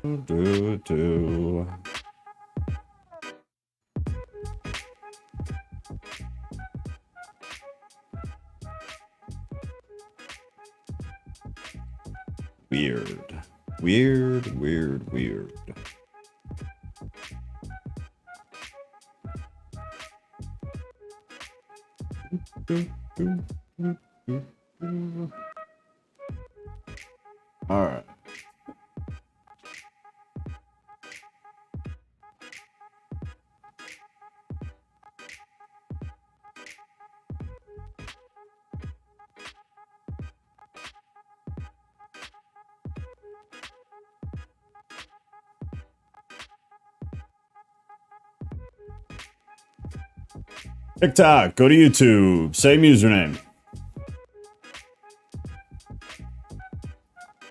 Do. Weird. All right. TikTok, go to YouTube, same username.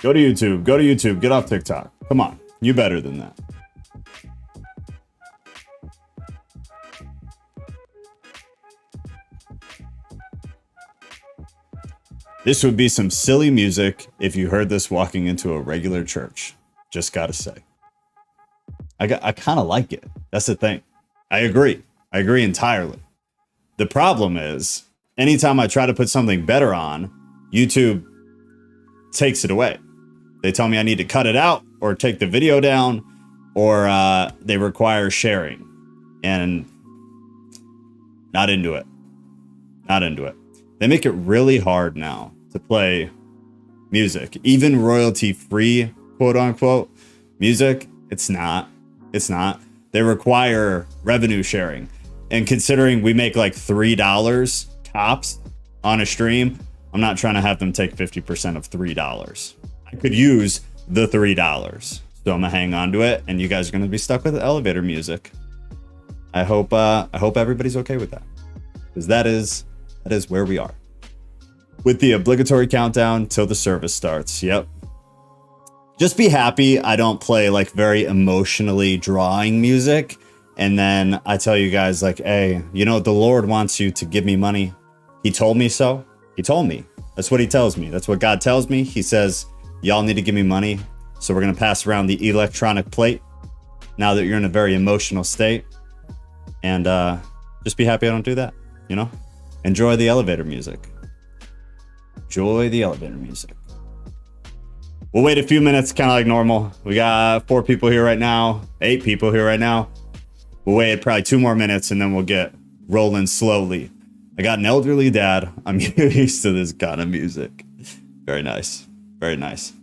Go to YouTube, get off TikTok. Come on, you better than that. This would be some silly music if you heard this walking into a regular church. Just gotta say. I kind of like it. That's the thing. I agree entirely. The problem is, anytime I try to put something better on, YouTube takes it away. They tell me I need to cut it out or take the video down, or they require sharing. And not into it. Not into it. They make it really hard now to play music. Even royalty-free, quote-unquote, music, it's not. It's not. They require revenue sharing. And considering we make like $3 tops on a stream, I'm not trying to have them take 50% of $3. I could use the $3. So I'm gonna hang on to it, and you guys are gonna be stuck with elevator music. I hope everybody's okay with that. Because that is where we are. With the obligatory countdown till the service starts. Yep. Just be happy I don't play like very emotionally drawing music. And then I tell you guys like, hey, you know, the Lord wants you to give me money. He told me so. He told me. That's what he tells me. That's what God tells me. He says, y'all need to give me money. So we're going to pass around the electronic plate now that you're in a very emotional state. And just be happy I don't do that, you know? Enjoy the elevator music. Enjoy the elevator music. We'll wait a few minutes, kind of like normal. We got 4 people here right now, 8 people here right now. We'll wait probably 2 more minutes and then we'll get rolling slowly. I got an elderly dad. I'm used to this kind of music. Very nice. Very nice.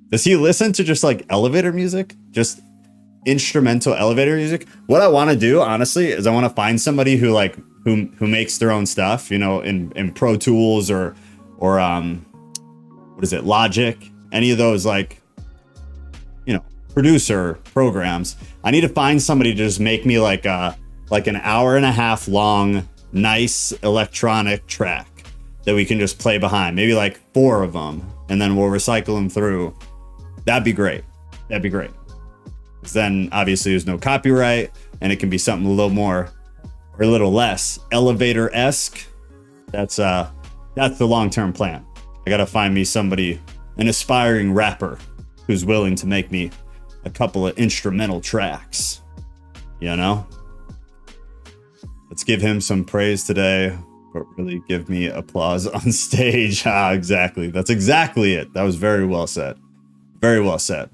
Does he listen to just like elevator music? Just instrumental elevator music? What I want to do, honestly, is I want to find somebody who like who makes their own stuff, you know, in Pro Tools or what is it, Logic, any of those like, you know, producer programs. I need to find somebody to just make me like an hour and a half long, nice electronic track that we can just play behind. Maybe like 4 of them, and then we'll recycle them through. That'd be great. That'd be great. Because then obviously there's no copyright, and it can be something a little more or a little less elevator-esque. That's the long-term plan. I gotta find me somebody, an aspiring rapper who's willing to make me a couple of instrumental tracks, you know? Let's give him some praise today, but really give me applause on stage. Exactly. That's exactly it. That was very well said. Very well said.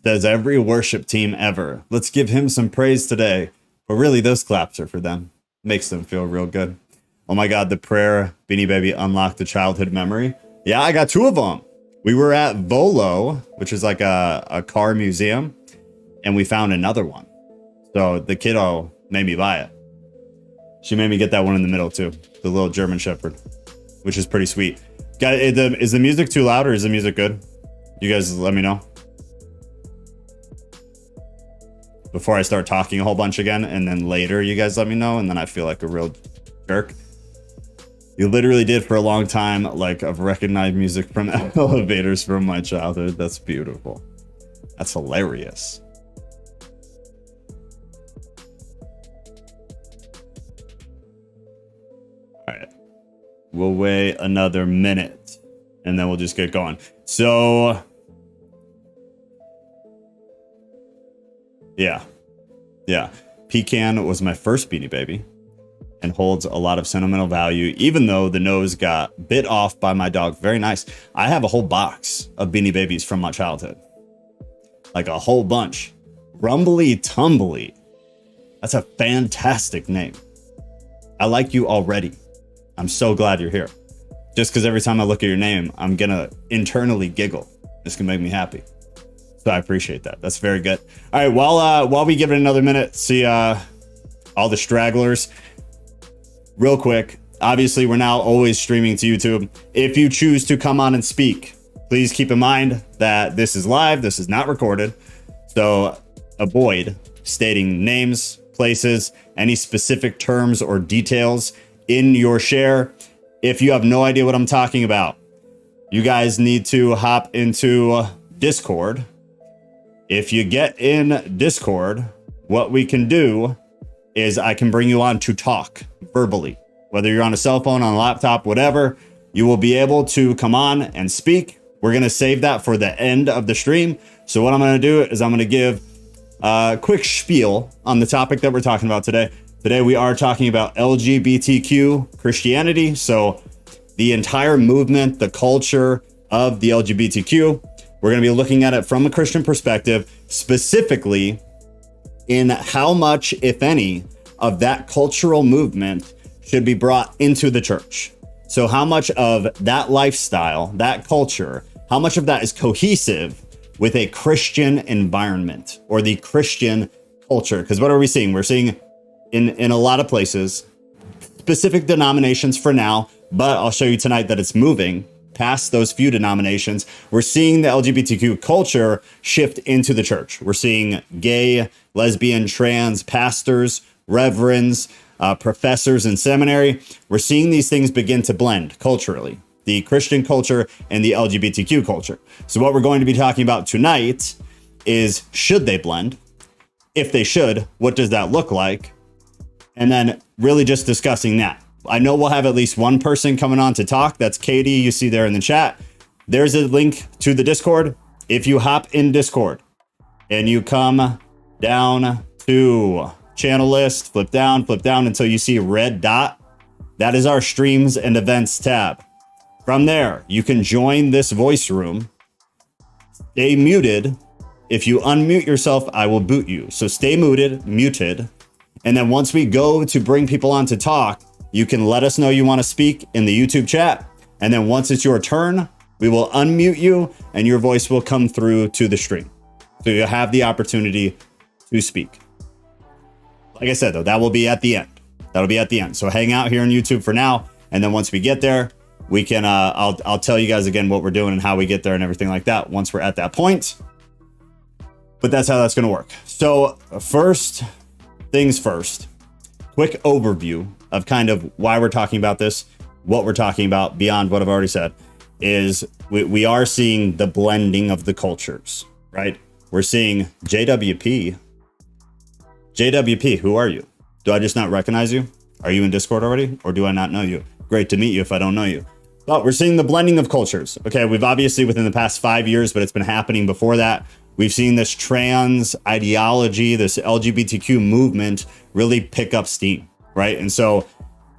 Says every worship team ever. Let's give him some praise today. But really, those claps are for them. Makes them feel real good. Oh my God, the prayer, Beanie Baby unlocked the childhood memory. Yeah, I got 2 of them. We were at Volo, which is like a car museum, and we found another one. So the kiddo made me buy it. She made me get that one in the middle too, the little German Shepherd, which is pretty sweet. Is the music too loud or is the music good? You guys let me know before I start talking a whole bunch again, and then later you guys let me know, and then I feel like a real jerk. You literally did for a long time, like I've recognized music from elevators from my childhood. That's beautiful. That's hilarious. All right. We'll wait another minute and then we'll just get going. So Yeah. Yeah. Pecan was my first Beanie Baby and holds a lot of sentimental value, even though the nose got bit off by my dog. Very nice. I have a whole box of Beanie Babies from my childhood. Like a whole bunch. Rumbly Tumbly. That's a fantastic name. I like you already. I'm so glad you're here. Just because every time I look at your name, I'm going to internally giggle. This can make me happy. So I appreciate that. That's very good. All right, while we give it another minute, see all the stragglers. Real quick, obviously we're now always streaming to YouTube. If you choose to come on and speak, please keep in mind that this is live, this is not recorded. So avoid stating names, places, any specific terms or details in your share. If you have no idea what I'm talking about, you guys need to hop into Discord. If you get in Discord, what we can do is I can bring you on to talk verbally. Whether you're on a cell phone, on a laptop, whatever, you will be able to come on and speak. We're going to save that for the end of the stream. So what I'm going to do is I'm going to give a quick spiel on the topic that we're talking about today. Today we are talking about LGBTQ Christianity. So the entire movement, the culture of the LGBTQ. We're going to be looking at it from a Christian perspective, specifically in how much, if any, of that cultural movement should be brought into the church. So how much of that lifestyle, that culture, how much of that is cohesive with a Christian environment or the Christian culture? Because what are we seeing? We're seeing in a lot of places, specific denominations for now, but I'll show you tonight that it's moving past those few denominations. We're seeing the LGBTQ culture shift into the church. We're seeing gay, lesbian, trans pastors, reverends, professors in seminary. We're seeing these things begin to blend culturally, the Christian culture and the LGBTQ culture. So what we're going to be talking about tonight is, should they blend? If they should, what does that look like? And then really just discussing that. I know we'll have at least one person coming on to talk. That's Katie, you see there in the chat. There's a link to the Discord. If you hop in Discord and you come down to channel list, flip down until you see a red dot, that is our streams and events tab. From there, you can join this voice room. Stay muted. If you unmute yourself, I will boot you. So stay muted. And then once we go to bring people on to talk, you can let us know you want to speak in the YouTube chat. And then once it's your turn, we will unmute you and your voice will come through to the stream. So you'll have the opportunity to speak. Like I said, though, that will be at the end. That'll be at the end. So hang out here on YouTube for now. And then once we get there, we can, I'll tell you guys again what we're doing and how we get there and everything like that once we're at that point. But that's how that's going to work. So first things first, quick overview of kind of why we're talking about this, what we're talking about beyond what I've already said, is we are seeing the blending of the cultures, right? We're seeing JWP. JWP, who are you? Do I just not recognize you? Are you in Discord already? Or do I not know you? Great to meet you if I don't know you. But we're seeing the blending of cultures. Okay, we've obviously within the past 5 years, but it's been happening before that. We've seen this trans ideology, this LGBTQ movement really pick up steam, right? And so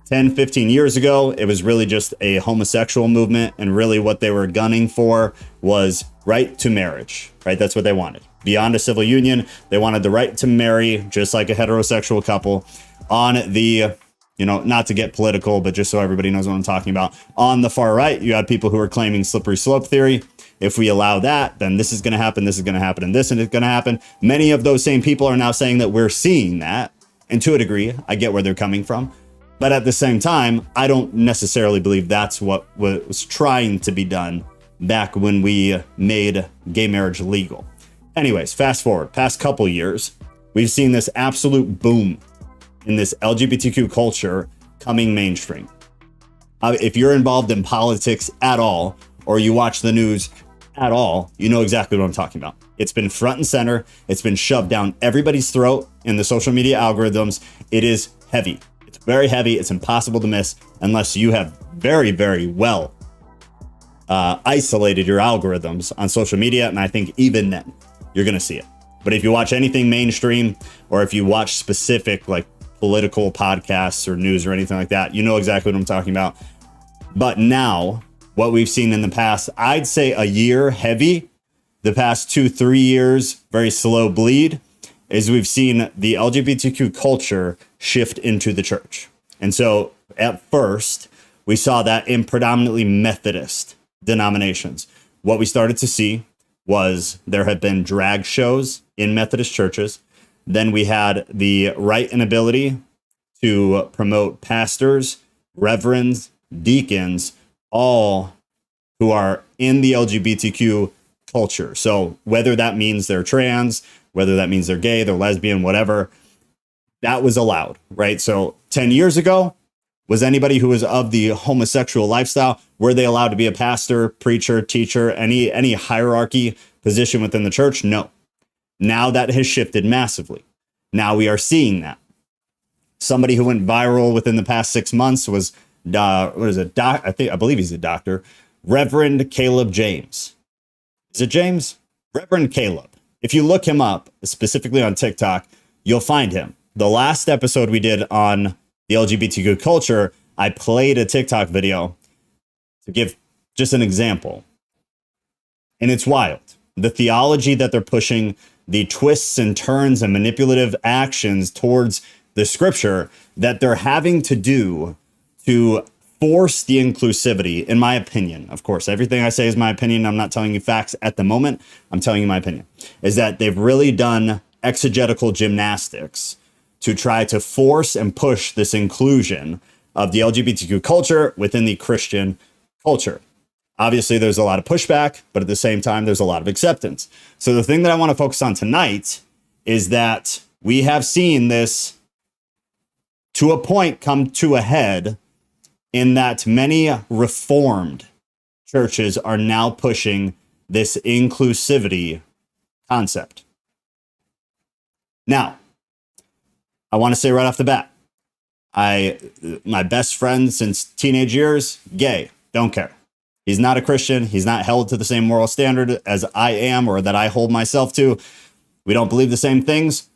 10, 15 years ago, it was really just a homosexual movement. And really what they were gunning for was right to marriage, right? That's what they wanted. Beyond a civil union, they wanted the right to marry just like a heterosexual couple. On the, not to get political, but just so everybody knows what I'm talking about. On the far right, you had people who were claiming slippery slope theory. If we allow that, then this is going to happen, this is going to happen, and this is going to happen. Many of those same people are now saying that we're seeing that. And to a degree, I get where they're coming from. But at the same time, I don't necessarily believe that's what was trying to be done back when we made gay marriage legal. Anyways, fast forward, past couple years, we've seen this absolute boom in this LGBTQ culture coming mainstream. If you're involved in politics at all, or you watch the news at all, you know exactly what I'm talking about. It's been front and center. It's been shoved down everybody's throat in the social media algorithms. It is heavy. It's very heavy. It's impossible to miss unless you have very, very well isolated your algorithms on social media. And I think even then, you're going to see it. But if you watch anything mainstream, or if you watch specific like political podcasts or news or anything like that, you know exactly what I'm talking about. But now, what we've seen in the past, I'd say a year heavy, the past 2-3 years, very slow bleed, is we've seen the LGBTQ culture shift into the church. And so at first, we saw that in predominantly Methodist denominations. What we started to see was there had been drag shows in Methodist churches. Then we had the right and ability to promote pastors, reverends, deacons, all who are in the LGBTQ culture. So whether that means they're trans, whether that means they're gay, they're lesbian, whatever, that was allowed, right? So 10 years ago, was anybody who was of the homosexual lifestyle, were they allowed to be a pastor, preacher, teacher, any hierarchy position within the church? No. Now that has shifted massively. Now we are seeing that. Somebody who went viral within the past 6 months was, I believe he's a doctor, Reverend Caleb James. Is it James? Reverend Caleb. If you look him up, specifically on TikTok, you'll find him. The last episode we did on the LGBTQ culture, I played a TikTok video to give just an example. And it's wild. The theology that they're pushing, the twists and turns and manipulative actions towards the scripture that they're having to do to force the inclusivity, in my opinion. Of course, everything I say is my opinion. I'm not telling you facts at the moment. I'm telling you my opinion. Is that they've really done exegetical gymnastics to try to force and push this inclusion of the LGBTQ culture within the Christian culture. Obviously, there's a lot of pushback, but at the same time, there's a lot of acceptance. So the thing that I want to focus on tonight is that we have seen this to a point come to a head in that many reformed churches are now pushing this inclusivity concept. Now, I want to say right off the bat, my best friend since teenage years, gay, don't care. He's not a Christian. He's not held to the same moral standard as I am or that I hold myself to. We don't believe the same things.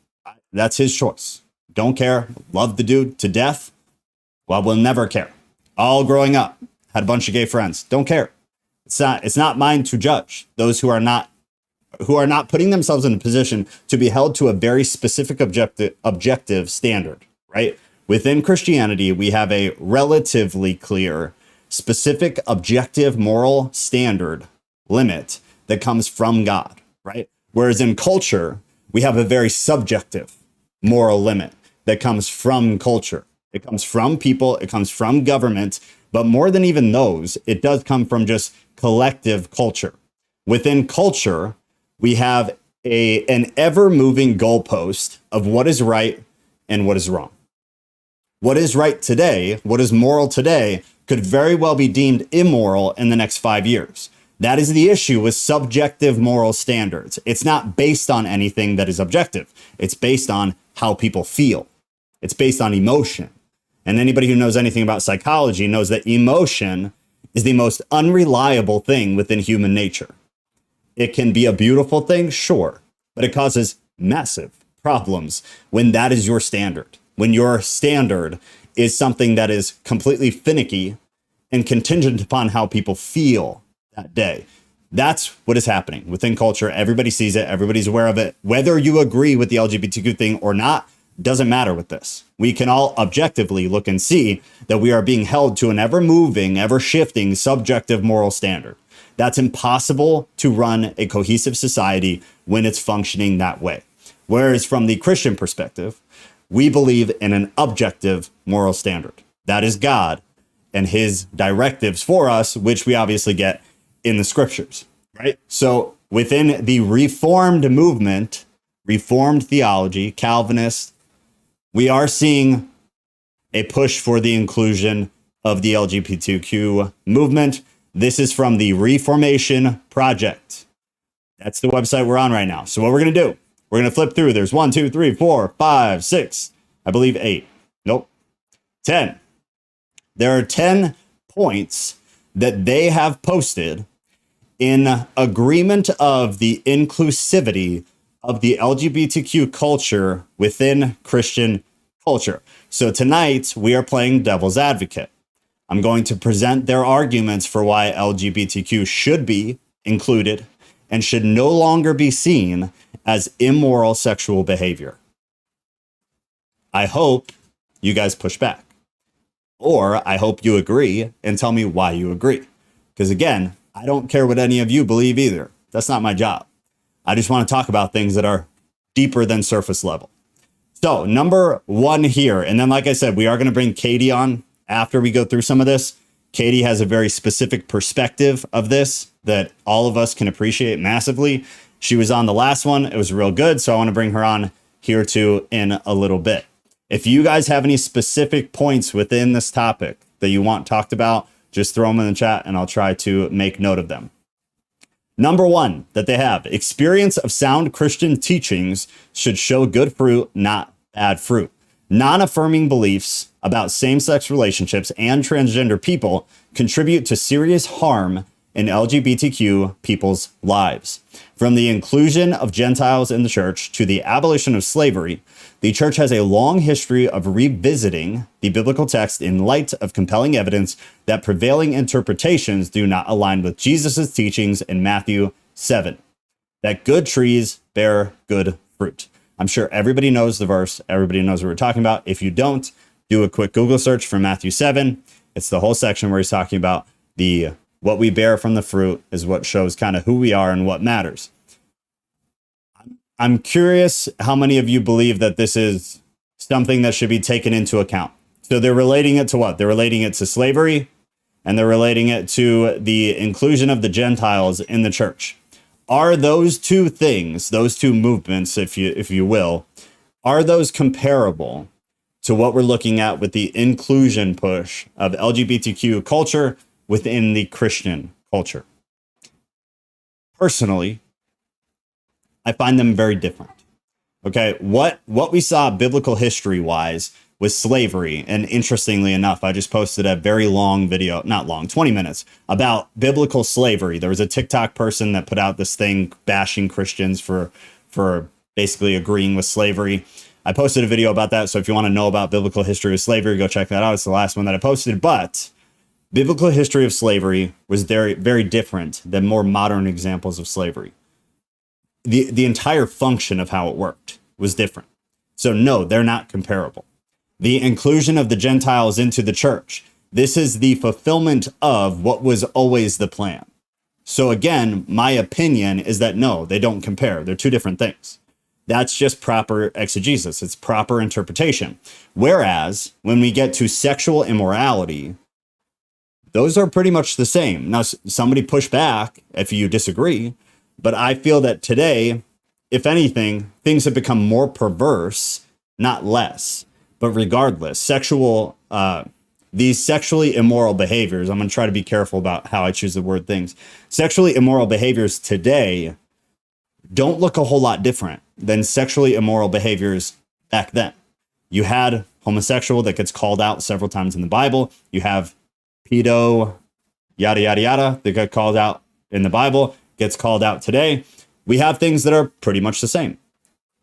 That's his choice. Don't care. Love the dude to death. Well, we'll never care. All growing up, had a bunch of gay friends. Don't care. It's not mine to judge those who are not putting themselves in a position to be held to a very specific objective standard, right? Within Christianity, we have a relatively clear, specific, objective moral standard limit that comes from God, right? Whereas in culture, we have a very subjective moral limit that comes from culture. It comes from people, it comes from government, but more than even those, it does come from just collective culture. Within culture, we have an ever-moving goalpost of what is right and what is wrong. What is right today, what is moral today, could very well be deemed immoral in the next 5 years. That is the issue with subjective moral standards. It's not based on anything that is objective. It's based on how people feel. It's based on emotion. And anybody who knows anything about psychology knows that emotion is the most unreliable thing within human nature. It can be a beautiful thing, sure, but it causes massive problems when that is your standard. When your standard is something that is completely finicky and contingent upon how people feel that day. That's what is happening within culture. Everybody sees it. Everybody's aware of it. Whether you agree with the LGBTQ thing or not, doesn't matter with this. We can all objectively look and see that we are being held to an ever-moving, ever-shifting, subjective moral standard. That's impossible to run a cohesive society when it's functioning that way. Whereas from the Christian perspective, we believe in an objective moral standard. That is God and his directives for us, which we obviously get in the scriptures, right? So within the Reformed movement, Reformed theology, Calvinist, we are seeing a push for the inclusion of the LGBTQ movement. This is from the Reformation Project. That's the website we're on right now. So what we're going to do, we're going to flip through. There's 1, 2, 3, 4, 5, 6, I believe 8. Nope. 10. There are 10 points that they have posted in agreement of the inclusivity of the LGBTQ culture within Christian culture. So tonight we are playing devil's advocate. I'm going to present their arguments for why LGBTQ should be included and should no longer be seen as immoral sexual behavior. I hope you guys push back, or I hope you agree and tell me why you agree. Because again, I don't care what any of you believe either. That's not my job. I just want to talk about things that are deeper than surface level. So number one here, and then like I said, we are going to bring Katie on after we go through some of this. Katie has a very specific perspective of this that all of us can appreciate massively. She was on the last one. It was real good. So I want to bring her on here too in a little bit. If you guys have any specific points within this topic that you want talked about, just throw them in the chat and I'll try to make note of them. Number one that they have, experience of sound Christian teachings should show good fruit, not bad fruit. Non-affirming beliefs about same-sex relationships and transgender people contribute to serious harm in LGBTQ people's lives. From the inclusion of Gentiles in the church to the abolition of slavery, the church has a long history of revisiting the biblical text in light of compelling evidence that prevailing interpretations do not align with Jesus' teachings in Matthew 7, that good trees bear good fruit. I'm sure everybody knows the verse. Everybody knows what we're talking about. If you don't, do a quick Google search for Matthew 7. It's the whole section where he's talking about what we bear from the fruit is what shows kind of who we are and what matters. I'm curious how many of you believe that this is something that should be taken into account. So they're relating it to what? They're relating it to slavery, and they're relating it to the inclusion of the Gentiles in the church. Are those two things, those two movements, if you will, are those comparable to what we're looking at with the inclusion push of LGBTQ culture within the Christian culture? Personally, I find them very different. Okay, what we saw biblical history wise was slavery. And interestingly enough, I just posted a very long video, not long, 20 minutes, about biblical slavery. There was a TikTok person that put out this thing bashing Christians for basically agreeing with slavery. I posted a video about that. So if you want to know about biblical history of slavery, go check that out. It's the last one that I posted. But biblical history of slavery was very, very different than more modern examples of slavery. The entire function of how it worked was different. So no, they're not comparable. The inclusion of the Gentiles into the church, this is the fulfillment of what was always the plan. So again, my opinion is that no, they don't compare. They're two different things. That's just proper exegesis. It's proper interpretation. Whereas when we get to sexual immorality, those are pretty much the same. Now, somebody push back if you disagree, but I feel that today, if anything, things have become more perverse, not less. But regardless, these sexually immoral behaviors, I'm going to try to be careful about how I choose the word things. Sexually immoral behaviors today don't look a whole lot different than sexually immoral behaviors back then. You had homosexual that gets called out several times in the Bible. You have pedo, yada, yada, yada, that got called out in the Bible, gets called out today. We have things that are pretty much the same,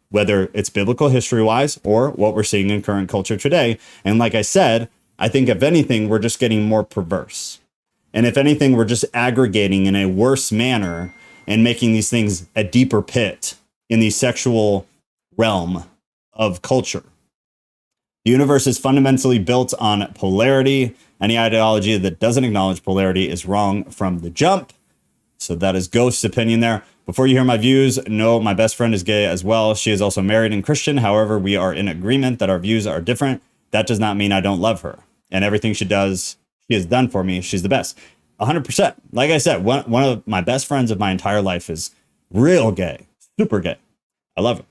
whether it's biblical history wise or what we're seeing in current culture today. And like I said, I think if anything, we're just getting more perverse. And if anything, we're just aggregating in a worse manner and making these things a deeper pit in the sexual realm of culture. The universe is fundamentally built on polarity. Any ideology that doesn't acknowledge polarity is wrong from the jump. So that is Ghost's opinion there. Before you hear my views, no, my best friend is gay as well. She is also married and Christian. However, we are in agreement that our views are different. That does not mean I don't love her. And everything she has done for me, she's the best. 100%. Like I said, one of my best friends of my entire life is real gay, super gay. I love him.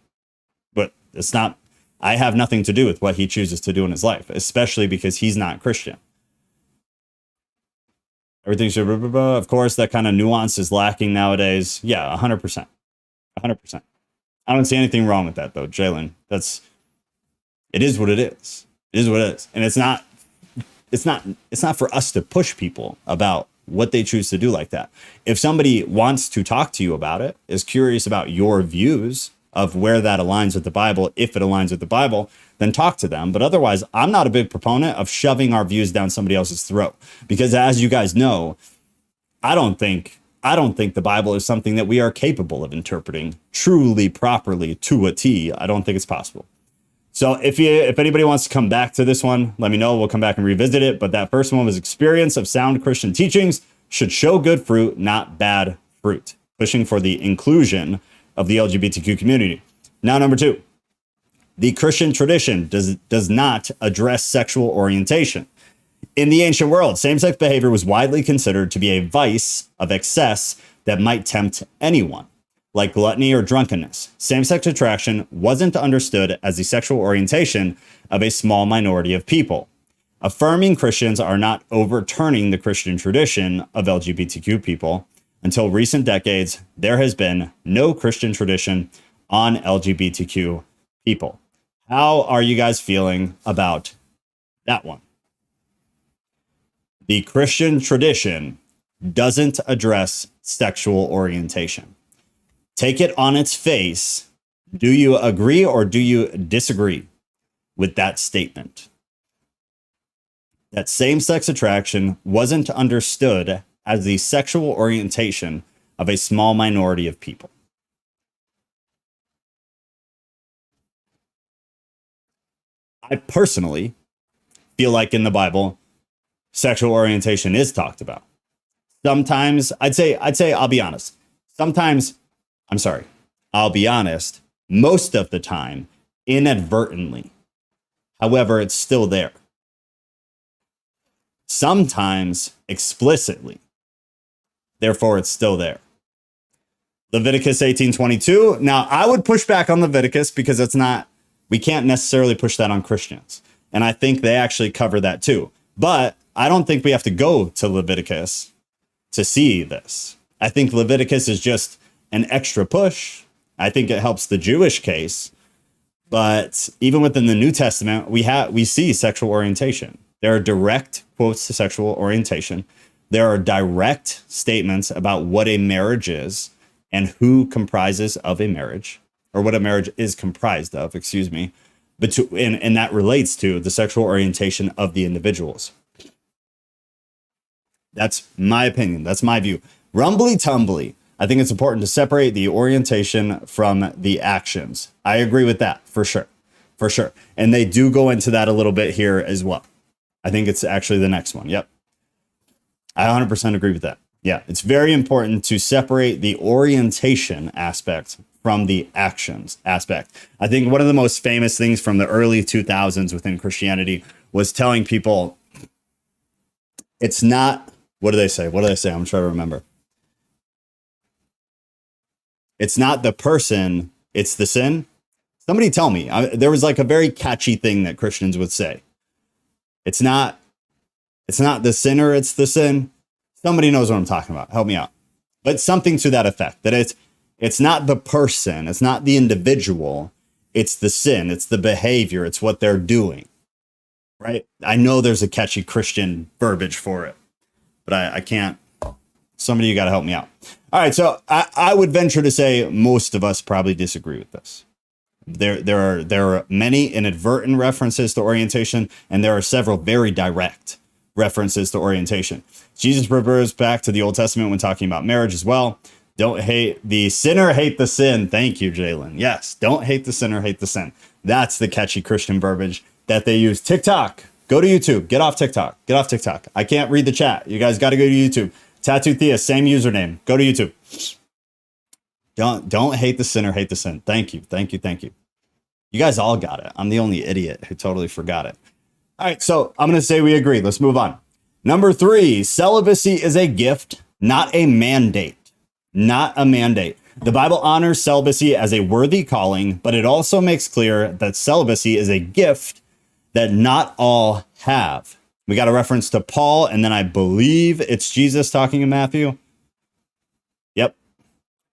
But it's not, I have nothing to do with what he chooses to do in his life, especially because he's not Christian. Everything should, of course, that kind of nuance is lacking nowadays. Yeah, 100%. 100%. I don't see anything wrong with that, though, Jalen. It is what it is. It is what it is. And it's not for us to push people about what they choose to do like that. If somebody wants to talk to you about it, is curious about your views of where that aligns with the Bible, if it aligns with the Bible, then talk to them. But otherwise, I'm not a big proponent of shoving our views down somebody else's throat, because as you guys know, I don't think the Bible is something that we are capable of interpreting truly, properly, to a T. I don't think it's possible. So if anybody wants to come back to this one, let me know. We'll come back and revisit it. But that first one was experience of sound Christian teachings should show good fruit, not bad fruit, pushing for the inclusion of the LGBTQ community. Now, number 2, the Christian tradition does not address sexual orientation. In the ancient world, same-sex behavior was widely considered to be a vice of excess that might tempt anyone, like gluttony or drunkenness. Same-sex attraction wasn't understood as the sexual orientation of a small minority of people. Affirming Christians are not overturning the Christian tradition of LGBTQ people. Until recent decades, there has been no Christian tradition on LGBTQ people. How are you guys feeling about that one? The Christian tradition doesn't address sexual orientation. Take it on its face. Do you agree or do you disagree with that statement? That same-sex attraction wasn't understood as the sexual orientation of a small minority of people. I personally feel like in the Bible, sexual orientation is talked about. Sometimes, I'll be honest. I'll be honest, most of the time, inadvertently. However, it's still there. Sometimes explicitly. Therefore, it's still there. Leviticus 18:22. Now, I would push back on Leviticus because we can't necessarily push that on Christians. And I think they actually cover that too. But I don't think we have to go to Leviticus to see this. I think Leviticus is just an extra push. I think it helps the Jewish case. But even within the New Testament, we see sexual orientation. There are direct quotes to sexual orientation. There are direct statements about what a marriage is and who comprises of a marriage, or what a marriage is comprised of, and that relates to the sexual orientation of the individuals. That's my opinion. That's my view. Rumbly tumbly. I think it's important to separate the orientation from the actions. I agree with that for sure. For sure. And they do go into that a little bit here as well. I think it's actually the next one. Yep. I 100% agree with that. Yeah. It's very important to separate the orientation aspect from the actions aspect. I think one of the most famous things from the early 2000s within Christianity was telling people it's not, what do they say? I'm trying to remember. It's not the person, it's the sin. Somebody tell me. There was like a very catchy thing that Christians would say. It's not the sinner, it's the sin. Somebody knows what I'm talking about. Help me out. But something to that effect, that it's not the person, it's not the individual, it's the sin, it's the behavior, it's what they're doing. Right? I know there's a catchy Christian verbiage for it, but I can't. Somebody, you got to help me out. All right, so I would venture to say most of us probably disagree with this. There are many inadvertent references to orientation, and there are several very direct references to orientation. Jesus refers back to the Old Testament when talking about marriage as well. Don't hate the sinner, hate the sin. Thank you, Jalen. Yes, don't hate the sinner, hate the sin. That's the catchy Christian verbiage that they use. TikTok, go to YouTube. Get off TikTok. Get off TikTok. I can't read the chat. You guys got to go to YouTube. Tattoo Theist, same username. Go to YouTube. Don't hate the sinner, hate the sin. Thank you. You guys all got it. I'm the only idiot who totally forgot it. All right, so I'm going to say we agree. Let's move on. Number 3, celibacy is a gift, not a mandate. Not a mandate. The Bible honors celibacy as a worthy calling, but it also makes clear that celibacy is a gift that not all have. We got a reference to Paul, and then I believe it's Jesus talking in Matthew. Yep.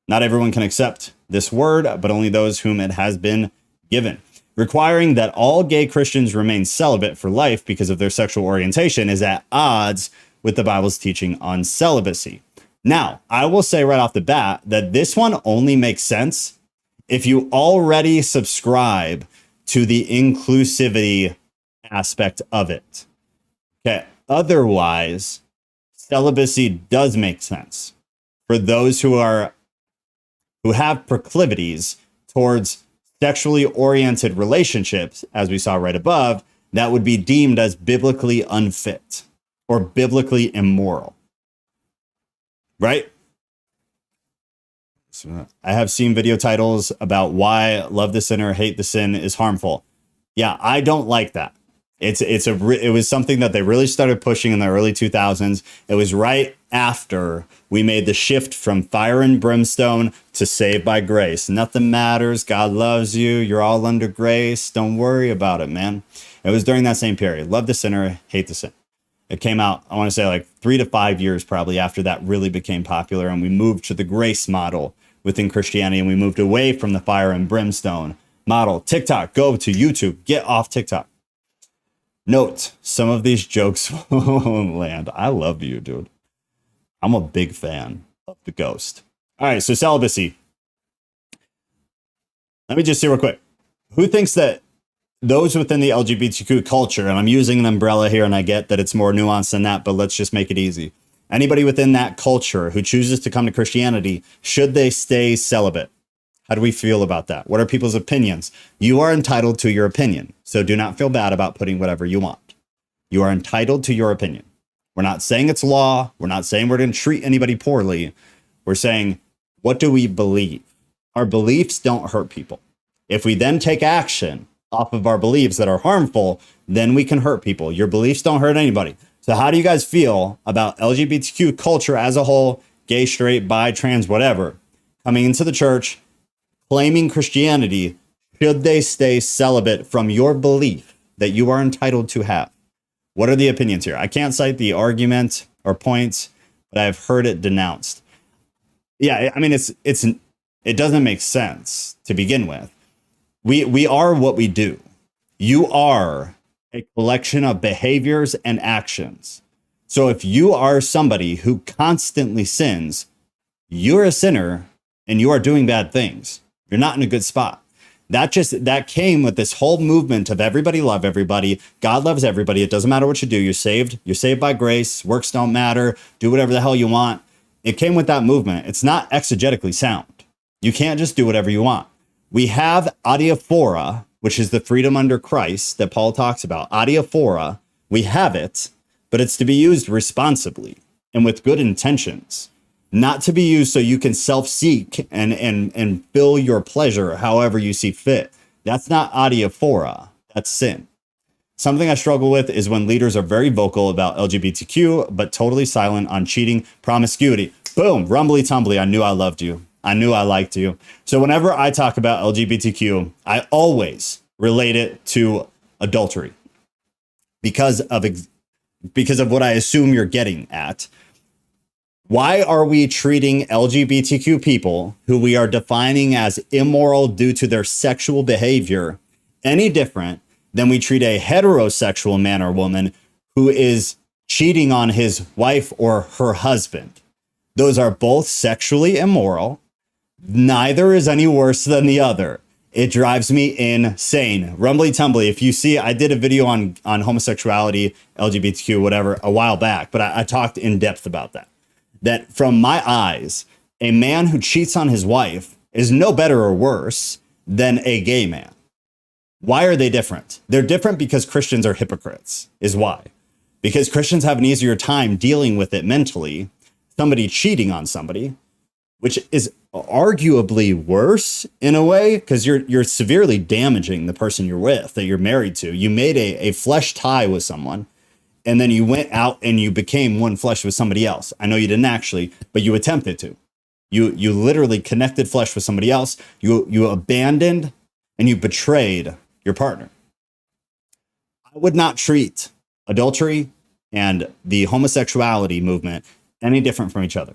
Not everyone can accept this word, but only those whom it has been given. Requiring that all gay Christians remain celibate for life because of their sexual orientation is at odds with the Bible's teaching on celibacy. Now, I will say right off the bat that this one only makes sense If you already subscribe to the inclusivity aspect of it. Okay. Otherwise, celibacy does make sense for those who have proclivities towards sexually oriented relationships, as we saw right above, that would be deemed as biblically unfit or biblically immoral. Right? So I have seen video titles about why love the sinner, hate the sin is harmful. Yeah, I don't like that. It was something that they really started pushing in the early 2000s. It was right after we made the shift from fire and brimstone to saved by grace. Nothing matters. God loves you. You're all under grace. Don't worry about it, man. It was during that same period. Love the sinner, hate the sin. It came out, I want to say like 3 to 5 years probably after that really became popular. And we moved to the grace model within Christianity. And we moved away from the fire and brimstone model. TikTok, go to YouTube, get off TikTok. Note, some of these jokes won't land. I love you, dude. I'm a big fan of the ghost. All right, so celibacy. Let me just see real quick. Who thinks that those within the LGBTQ culture, and I'm using an umbrella here and I get that it's more nuanced than that, but let's just make it easy. Anybody within that culture who chooses to come to Christianity, should they stay celibate? How do we feel about that? What are people's opinions? You are entitled to your opinion. So do not feel bad about putting whatever you want. You are entitled to your opinion. We're not saying it's law. We're not saying we're going to treat anybody poorly. We're saying, what do we believe? Our beliefs don't hurt people. If we then take action off of our beliefs that are harmful, then we can hurt people. Your beliefs don't hurt anybody. So how do you guys feel about LGBTQ culture as a whole, gay, straight, bi, trans, whatever, coming into the church, claiming Christianity? Should they stay celibate from your belief that you are entitled to have? What are the opinions here? I can't cite the argument or points, but I've heard it denounced. Yeah, I mean, it doesn't make sense to begin with. We are what we do. You are a collection of behaviors and actions. So if you are somebody who constantly sins, you're a sinner and you are doing bad things. You're not in a good spot. That came with this whole movement of everybody love everybody. God loves everybody. It doesn't matter what you do. You're saved. You're saved by grace. Works don't matter. Do whatever the hell you want. It came with that movement. It's not exegetically sound. You can't just do whatever you want. We have adiaphora, which is the freedom under Christ that Paul talks about. Adiaphora, we have it, but it's to be used responsibly and with good intentions. Not to be used so you can self-seek and fill your pleasure however you see fit. That's not adiaphora. That's sin. Something I struggle with is when leaders are very vocal about LGBTQ, but totally silent on cheating, promiscuity. Boom, rumbly tumbly. I knew I loved you. I knew I liked you. So whenever I talk about LGBTQ, I always relate it to adultery because of what I assume you're getting at. Why are we treating LGBTQ people who we are defining as immoral due to their sexual behavior any different than we treat a heterosexual man or woman who is cheating on his wife or her husband? Those are both sexually immoral. Neither is any worse than the other. It drives me insane. Rumbly tumbly. If you see, I did a video on homosexuality, LGBTQ, whatever, a while back, but I talked in depth about that. That from my eyes, a man who cheats on his wife is no better or worse than a gay man. Why are they different? They're different because Christians are hypocrites, is why. Because Christians have an easier time dealing with it mentally. Somebody cheating on somebody, which is arguably worse in a way, because you're severely damaging the person you're with, that you're married to. You made a flesh tie with someone, and then you went out and you became one flesh with somebody else. I know you didn't actually, but you attempted to. You literally connected flesh with somebody else. You abandoned and you betrayed your partner. I would not treat adultery and the homosexuality movement any different from each other.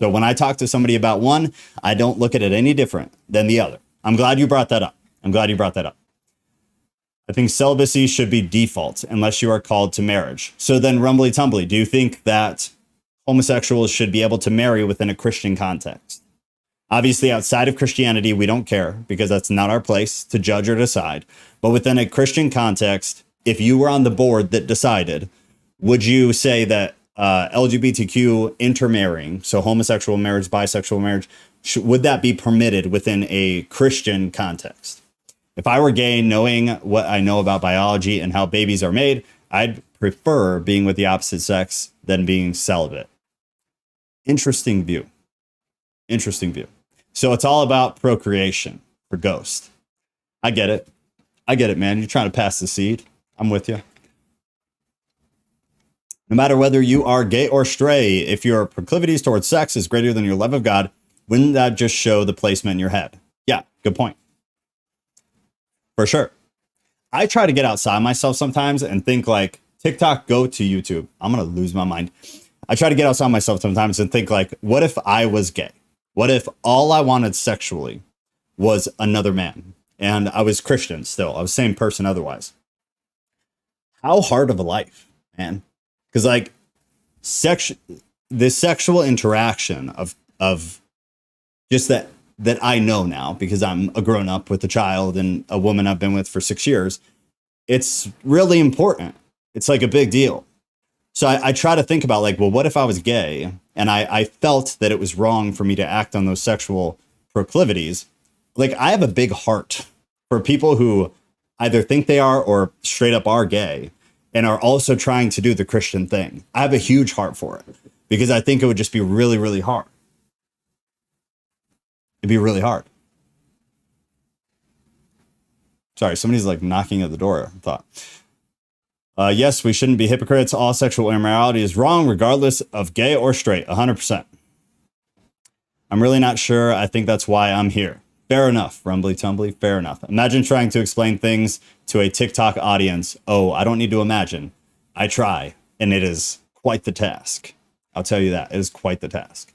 So when I talk to somebody about one, I don't look at it any different than the other. I'm glad you brought that up. I think celibacy should be default unless you are called to marriage. So then, rumbly tumbly, do you think that homosexuals should be able to marry within a Christian context? Obviously, outside of Christianity, we don't care because that's not our place to judge or decide. But within a Christian context, if you were on the board that decided, would you say that LGBTQ intermarrying, so homosexual marriage, bisexual marriage, would that be permitted within a Christian context? If I were gay, knowing what I know about biology and how babies are made, I'd prefer being with the opposite sex than being celibate. Interesting view. Interesting view. So it's all about procreation for Ghost. I get it. I get it, man. You're trying to pass the seed. I'm with you. No matter whether you are gay or stray, if your proclivities towards sex is greater than your love of God, wouldn't that just show the placement in your head? Yeah, good point. For sure. I try to get outside myself sometimes and think like, TikTok, go to YouTube. I'm going to lose my mind. I try to get outside myself sometimes and think like, what if I was gay? What if all I wanted sexually was another man? And I was Christian still. I was the same person otherwise. How hard of a life, man. Because like the sexual interaction of just that I know now, because I'm a grown up with a child and a woman I've been with for 6 years, it's really important. It's like a big deal. So I try to think about like, well, what if I was gay and I felt that it was wrong for me to act on those sexual proclivities? Like, I have a big heart for people who either think they are or straight up are gay and are also trying to do the Christian thing. I have a huge heart for it because I think it would just be really, really hard. It'd be really hard. Sorry, somebody's like knocking at the door, I thought. Yes, we shouldn't be hypocrites. All sexual immorality is wrong, regardless of gay or straight. 100%. I'm really not sure. I think that's why I'm here. Fair enough, Rumbly Tumbly. Fair enough. Imagine trying to explain things to a TikTok audience. Oh, I don't need to imagine. I try, and it is quite the task. I'll tell you that. It is quite the task.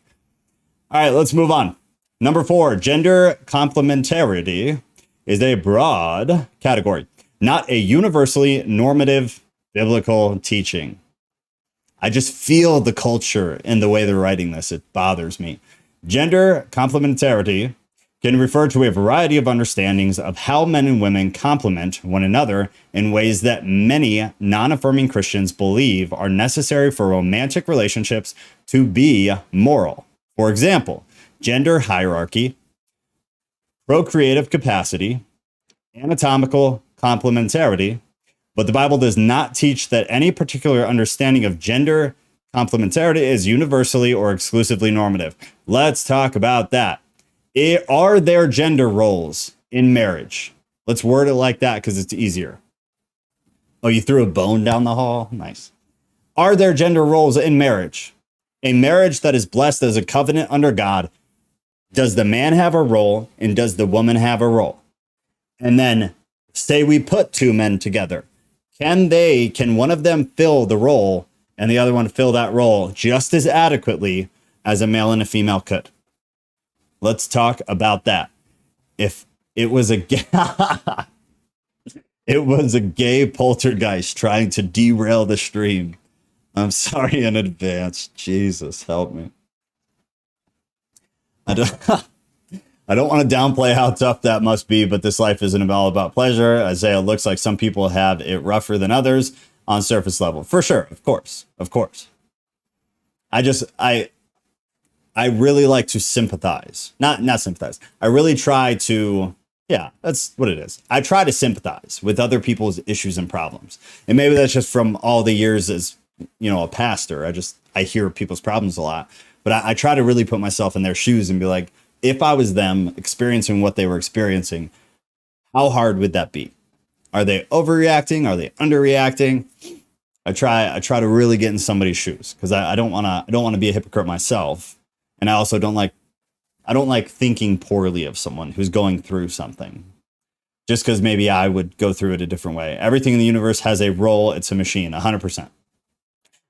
All right, let's move on. Number 4, gender complementarity is a broad category, not a universally normative biblical teaching. I just feel the culture in the way they're writing this. It bothers me. Gender complementarity can refer to a variety of understandings of how men and women complement one another in ways that many non-affirming Christians believe are necessary for romantic relationships to be moral. For example, gender hierarchy, procreative capacity, anatomical complementarity, but the Bible does not teach that any particular understanding of gender complementarity is universally or exclusively normative. Let's talk about that. Are there gender roles in marriage? Let's word it like that because it's easier. Oh, you threw a bone down the hall? Nice. Are there gender roles in marriage? A marriage that is blessed as a covenant under God, does the man have a role and does the woman have a role? And then say we put 2 men together. Can one of them fill the role and the other one fill that role just as adequately as a male and a female could? Let's talk about that. If it was a gay, it was a gay poltergeist trying to derail the stream. I'm sorry in advance. Jesus, help me. I don't want to downplay how tough that must be, but this life isn't all about pleasure. Isaiah looks like some people have it rougher than others on surface level. For sure. Of course. Of course. I really like to sympathize. Not sympathize. I really try to, yeah, that's what it is. I try to sympathize with other people's issues and problems. And maybe that's just from all the years as, a pastor. I hear people's problems a lot, but I try to really put myself in their shoes and be like, if I was them experiencing what they were experiencing, how hard would that be? Are they overreacting? Are they underreacting? I try to really get in somebody's shoes because I don't want to be a hypocrite myself. And I also don't like thinking poorly of someone who's going through something just because maybe I would go through it a different way. Everything in the universe has a role. It's a machine, 100%.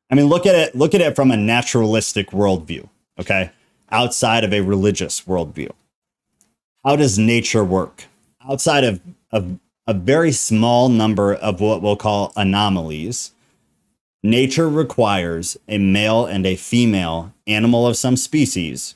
I mean, look at it from a naturalistic worldview. Okay. Outside of a religious worldview. How does nature work? Outside of a very small number of what we'll call anomalies, nature requires a male and a female animal of some species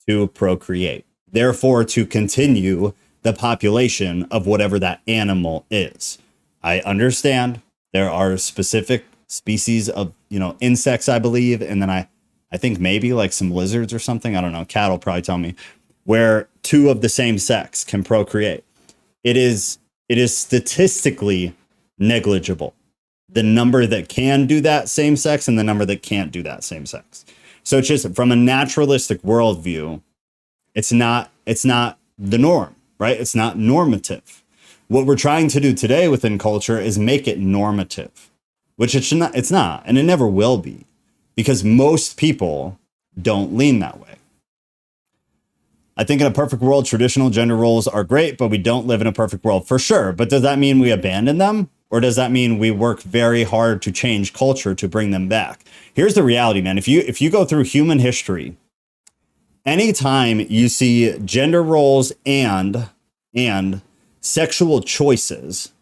to procreate. therefore to continue the population of whatever that animal is. I understand there are specific species of, insects, I believe, and then I think maybe like some lizards or something, I don't know, Cat will probably tell me, where two of the same sex can procreate. It is statistically negligible, the number that can do that same sex and the number that can't do that same sex. So it's just from a naturalistic worldview, it's not the norm, right? It's not normative. What we're trying to do today within culture is make it normative, which it's not, and it never will be, because most people don't lean that way. I think in a perfect world, traditional gender roles are great, but we don't live in a perfect world for sure. But does that mean we abandon them? Or does that mean we work very hard to change culture to bring them back? Here's the reality, man. If you go through human history, anytime you see gender roles and sexual choices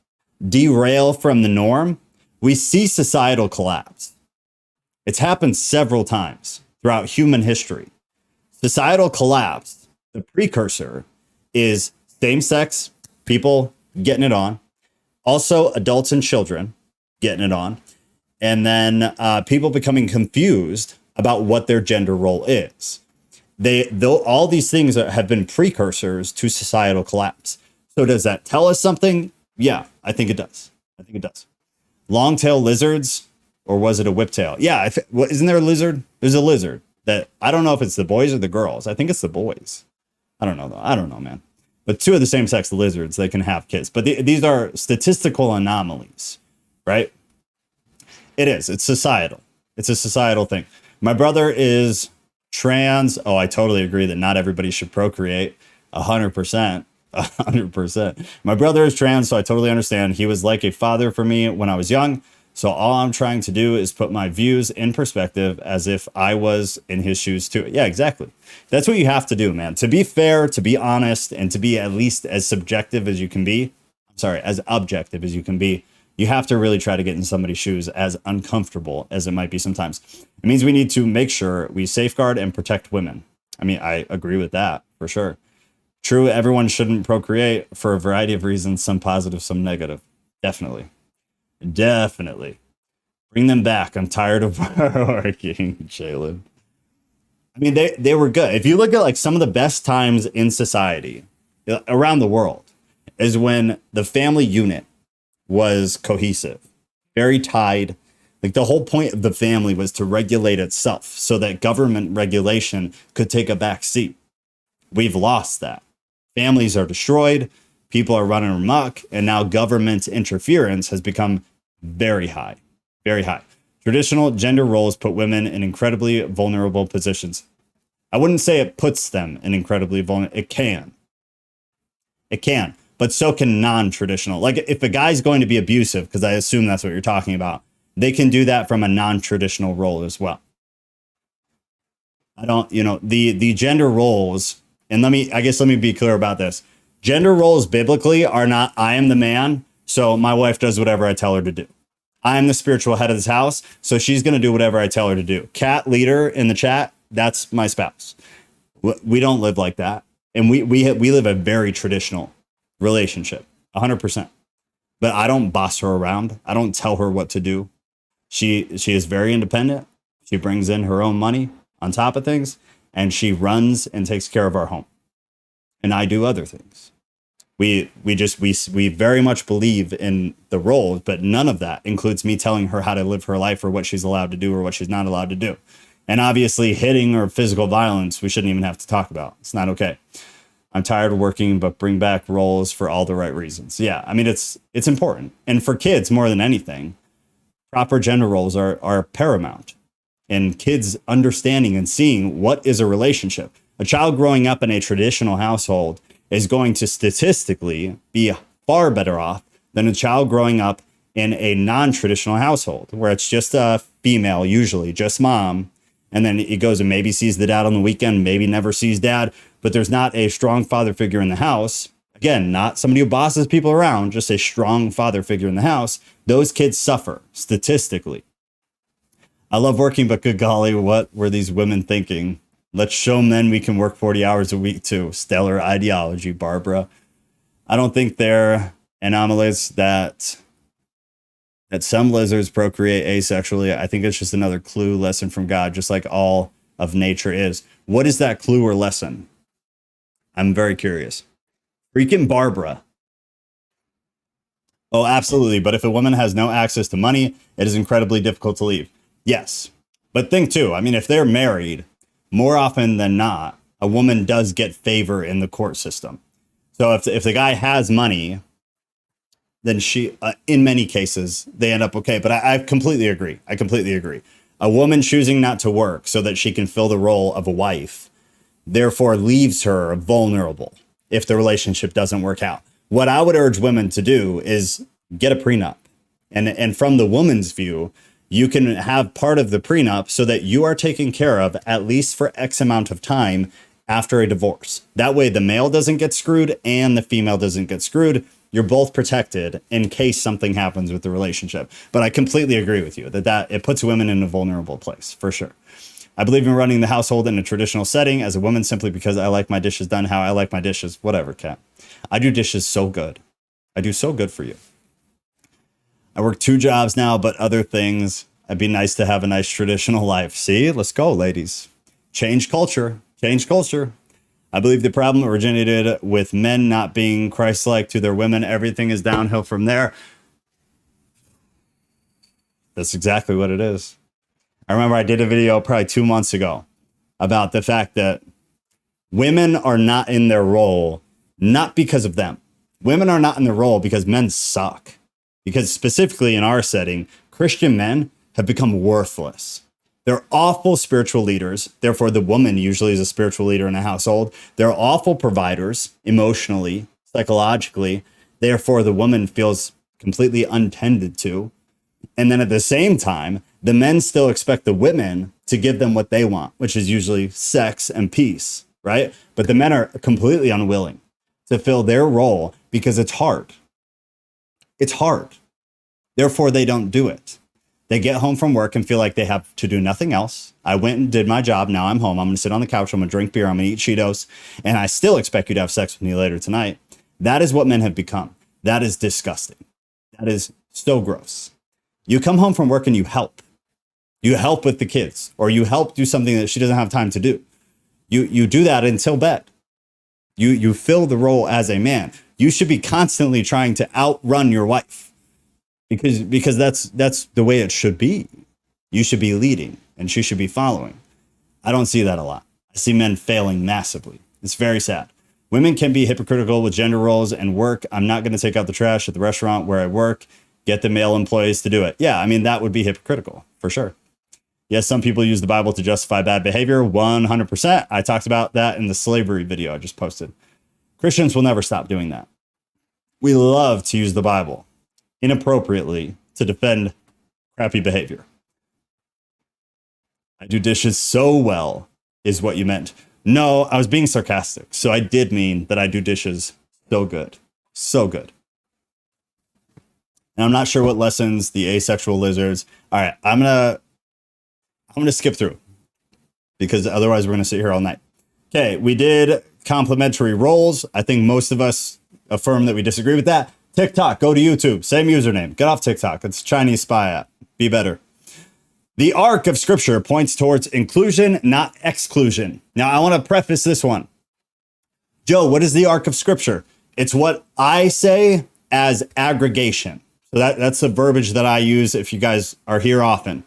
derail from the norm, we see societal collapse. It's happened several times throughout human history. Societal collapse, the precursor is same-sex people getting it on, also adults and children getting it on, and then people becoming confused about what their gender role is. All these things have been precursors to societal collapse. So does that tell us something? Yeah, I think it does. Long-tail lizards, or was it a whiptail? Yeah, isn't there a lizard? There's a lizard that I don't know if it's the boys or the girls. I think it's the boys. I don't know, though. I don't know, man. But two of the same sex lizards, they can have kids. But these are statistical anomalies, right? It is. It's societal. It's a societal thing. My brother is trans. Oh, I totally agree that not everybody should procreate. 100%. 100%. My brother is trans, so I totally understand. He was like a father for me when I was young. So all I'm trying to do is put my views in perspective as if I was in his shoes too. Yeah, exactly. That's what you have to do, man. To be fair, to be honest, and to be at least as subjective as you can be. As objective as you can be. You have to really try to get in somebody's shoes, as uncomfortable as it might be sometimes. It means we need to make sure we safeguard and protect women. I mean, I agree with that for sure. True, everyone shouldn't procreate for a variety of reasons, some positive, some negative. Definitely. Bring them back. I'm tired of working, Jalen. I mean, they were good. If you look at like some of the best times in society around the world is when the family unit was cohesive, very tied. Like the whole point of the family was to regulate itself so that government regulation could take a back seat. We've lost that. Families are destroyed. People are running amok. And now government interference has become very high, very high. Traditional gender roles put women in incredibly vulnerable positions. I wouldn't say it puts them in incredibly vulnerable. It can, but so can non-traditional. Like if a guy's going to be abusive, because I assume that's what you're talking about, they can do that from a non-traditional role as well. The gender roles, and let me be clear about this. Gender roles biblically are not, I am the man, so my wife does whatever I tell her to do. I am the spiritual head of this house, so she's going to do whatever I tell her to do. Cat leader in the chat, that's my spouse. We don't live like that. And we live a very traditional relationship, 100%. But I don't boss her around. I don't tell her what to do. She is very independent. She brings in her own money on top of things, and she runs and takes care of our home. And I do other things. We very much believe in the roles, but none of that includes me telling her how to live her life or what she's allowed to do or what she's not allowed to do. And obviously hitting or physical violence, we shouldn't even have to talk about. It's not okay. I'm tired of working, but bring back roles for all the right reasons. Yeah, I mean, it's important. And for kids, more than anything, proper gender roles are paramount. And kids understanding and seeing what is a relationship. A child growing up in a traditional household is going to statistically be far better off than a child growing up in a non-traditional household where it's just a female, usually just mom. And then he goes and maybe sees the dad on the weekend, maybe never sees dad, but there's not a strong father figure in the house. Again, not somebody who bosses people around, just a strong father figure in the house. Those kids suffer statistically. I love working, but good golly, what were these women thinking? Let's show men we can work 40 hours a week too. Stellar ideology, Barbara. I don't think they're anomalies that some lizards procreate asexually. I think it's just another clue lesson from God, just like all of nature is. What is that clue or lesson? I'm very curious. Freaking Barbara. Oh, absolutely. But if a woman has no access to money, it is incredibly difficult to leave. Yes. But think too, I mean, if they're married, more often than not, a woman does get favor in the court system. So if the guy has money, then she, in many cases, they end up okay. But I completely agree. I completely agree. A woman choosing not to work so that she can fill the role of a wife, therefore leaves her vulnerable if the relationship doesn't work out. What I would urge women to do is get a prenup. And from the woman's view, you can have part of the prenup so that you are taken care of at least for X amount of time after a divorce. That way the male doesn't get screwed and the female doesn't get screwed. You're both protected in case something happens with the relationship. But I completely agree with you that it puts women in a vulnerable place, for sure. I believe in running the household in a traditional setting as a woman simply because I like my dishes done how I like my dishes. Whatever, Kat. I do dishes so good. I do so good for you. I work 2 jobs now, but other things. It'd be nice to have a nice traditional life. See, let's go, ladies. Change culture. Change culture. I believe the problem originated with men not being Christ-like to their women. Everything is downhill from there. That's exactly what it is. I remember I did a video probably 2 months ago about the fact that women are not in their role, not because of them. Women are not in their role because men suck. Because specifically in our setting, Christian men have become worthless. They're awful spiritual leaders. Therefore, the woman usually is a spiritual leader in a household. They're awful providers emotionally, psychologically. Therefore, the woman feels completely untended to. And then at the same time, the men still expect the women to give them what they want, which is usually sex and peace, right? But the men are completely unwilling to fill their role because it's hard. It's hard. Therefore, they don't do it. They get home from work and feel like they have to do nothing else. I went and did my job. Now I'm home. I'm going to sit on the couch. I'm going to drink beer. I'm going to eat Cheetos. And I still expect you to have sex with me later tonight. That is what men have become. That is disgusting. That is so gross. You come home from work and you help. You help with the kids, or you help do something that she doesn't have time to do. You do that until bed. You fill the role as a man. You should be constantly trying to outrun your wife. Because that's the way it should be. You should be leading and she should be following. I don't see that a lot. I see men failing massively. It's very sad. Women can be hypocritical with gender roles and work. I'm not going to take out the trash at the restaurant where I work. Get the male employees to do it. Yeah, I mean, that would be hypocritical for sure. Yes, some people use the Bible to justify bad behavior. 100%. I talked about that in the slavery video I just posted. Christians will never stop doing that. We love to use the Bible inappropriately to defend crappy behavior. I do dishes so well is what you meant. No, I was being sarcastic. So I did mean that I do dishes so good. So good. And I'm not sure what lessons the asexual lizards. All right, I'm gonna skip through because otherwise we're gonna sit here all night. Okay, we did complementary roles. I think most of us affirm that we disagree with that. TikTok, go to YouTube, same username. Get off TikTok. It's a Chinese spy app. Be better. The arc of scripture points towards inclusion, not exclusion. Now, I want to preface this one. Joe, what is the arc of scripture? It's what I say as aggregation. So that's the verbiage that I use if you guys are here often.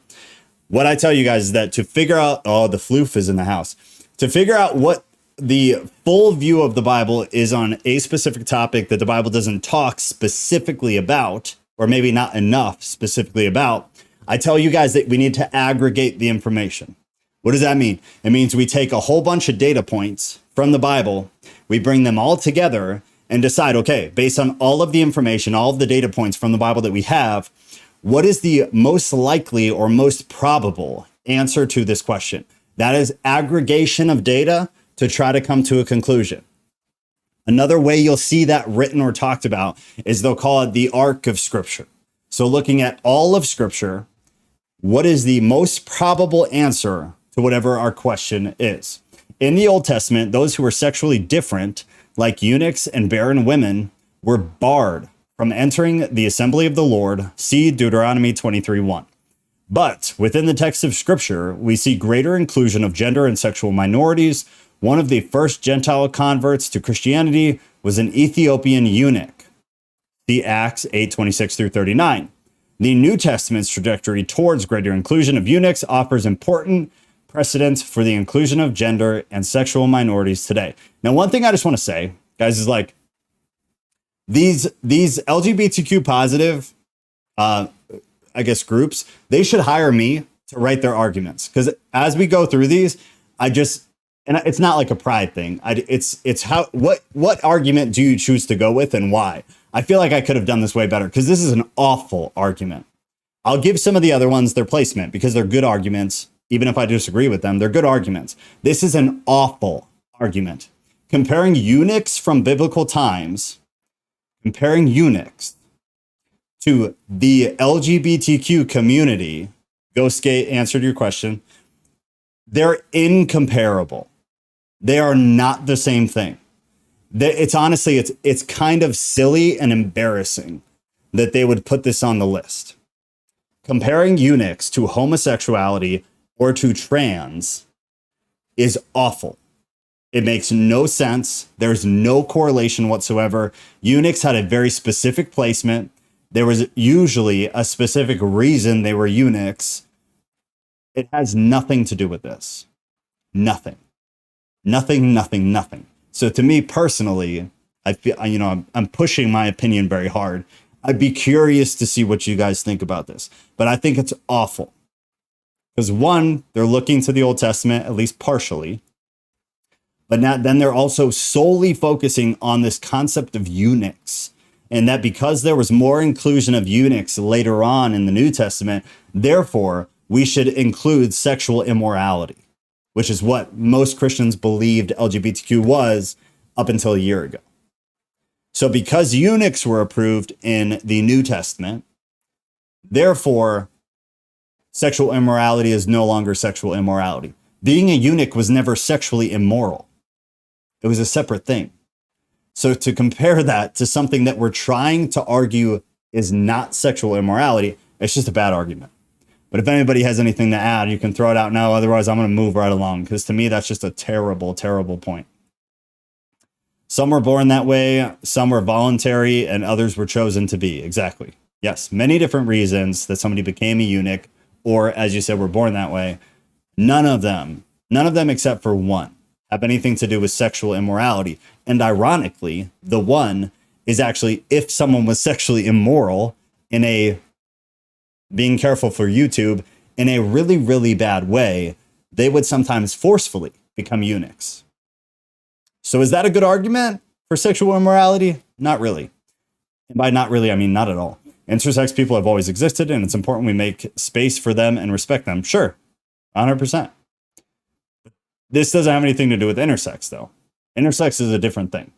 What I tell you guys is that to figure out, oh, the floof is in the house. To figure out what the full view of the Bible is on a specific topic that the Bible doesn't talk specifically about, or maybe not enough specifically about, I tell you guys that we need to aggregate the information. What does that mean? It means we take a whole bunch of data points from the Bible, we bring them all together and decide, okay, based on all of the information, all of the data points from the Bible that we have, what is the most likely or most probable answer to this question? That is aggregation of data to try to come to a conclusion. Another way you'll see that written or talked about is they'll call it the arc of scripture. So looking at all of scripture, what is the most probable answer to whatever our question is? In the Old Testament, those who were sexually different, like eunuchs and barren women, were barred from entering the assembly of the Lord. See Deuteronomy 23:1. But within the text of Scripture, we see greater inclusion of gender and sexual minorities. One of the first Gentile converts to Christianity was an Ethiopian eunuch. See Acts 8:26 through 39. The New Testament's trajectory towards greater inclusion of eunuchs offers important precedents for the inclusion of gender and sexual minorities today. Now, one thing I just want to say, guys, is like these LGBTQ positive, I guess, groups, they should hire me to write their arguments, because as we go through these, and it's not like a pride thing. It's how what argument do you choose to go with and why? I feel like I could have done this way better, because this is an awful argument. I'll give some of the other ones their placement because they're good arguments. Even if I disagree with them, they're good arguments. This is an awful argument. Comparing eunuchs from biblical times, comparing eunuchs to the LGBTQ community, Ghostgate answered your question, they're incomparable. They are not the same thing. It's honestly, it's kind of silly and embarrassing that they would put this on the list. Comparing eunuchs to homosexuality or to trans is awful. It makes no sense. There's no correlation whatsoever. Eunuchs had a very specific placement. There was usually a specific reason they were eunuchs. It has nothing to do with this. Nothing. Nothing. So to me personally, I feel, I'm pushing my opinion very hard. I'd be curious to see what you guys think about this, but I think it's awful. Because one, they're looking to the Old Testament, at least partially, but then they're also solely focusing on this concept of eunuchs. And that because there was more inclusion of eunuchs later on in the New Testament, therefore, we should include sexual immorality, which is what most Christians believed LGBTQ was up until a year ago. So because eunuchs were approved in the New Testament, therefore, sexual immorality is no longer sexual immorality. Being a eunuch was never sexually immoral. It was a separate thing. So to compare that to something that we're trying to argue is not sexual immorality, it's just a bad argument. But if anybody has anything to add, you can throw it out now. Otherwise, I'm going to move right along, because to me, that's just a terrible, terrible point. Some were born that way, some were voluntary, and others were chosen to be. Exactly. Yes, many different reasons that somebody became a eunuch, or as you said, were born that way. None of them except for one, have anything to do with sexual immorality. And ironically, the one is actually, if someone was sexually immoral in a, being careful for YouTube, in a really, really bad way, they would sometimes forcefully become eunuchs. So is that a good argument for sexual immorality? Not really. And by not really, I mean not at all. Intersex people have always existed, and it's important we make space for them and respect them. Sure, 100%. This doesn't have anything to do with intersex, though. Intersex is a different thing.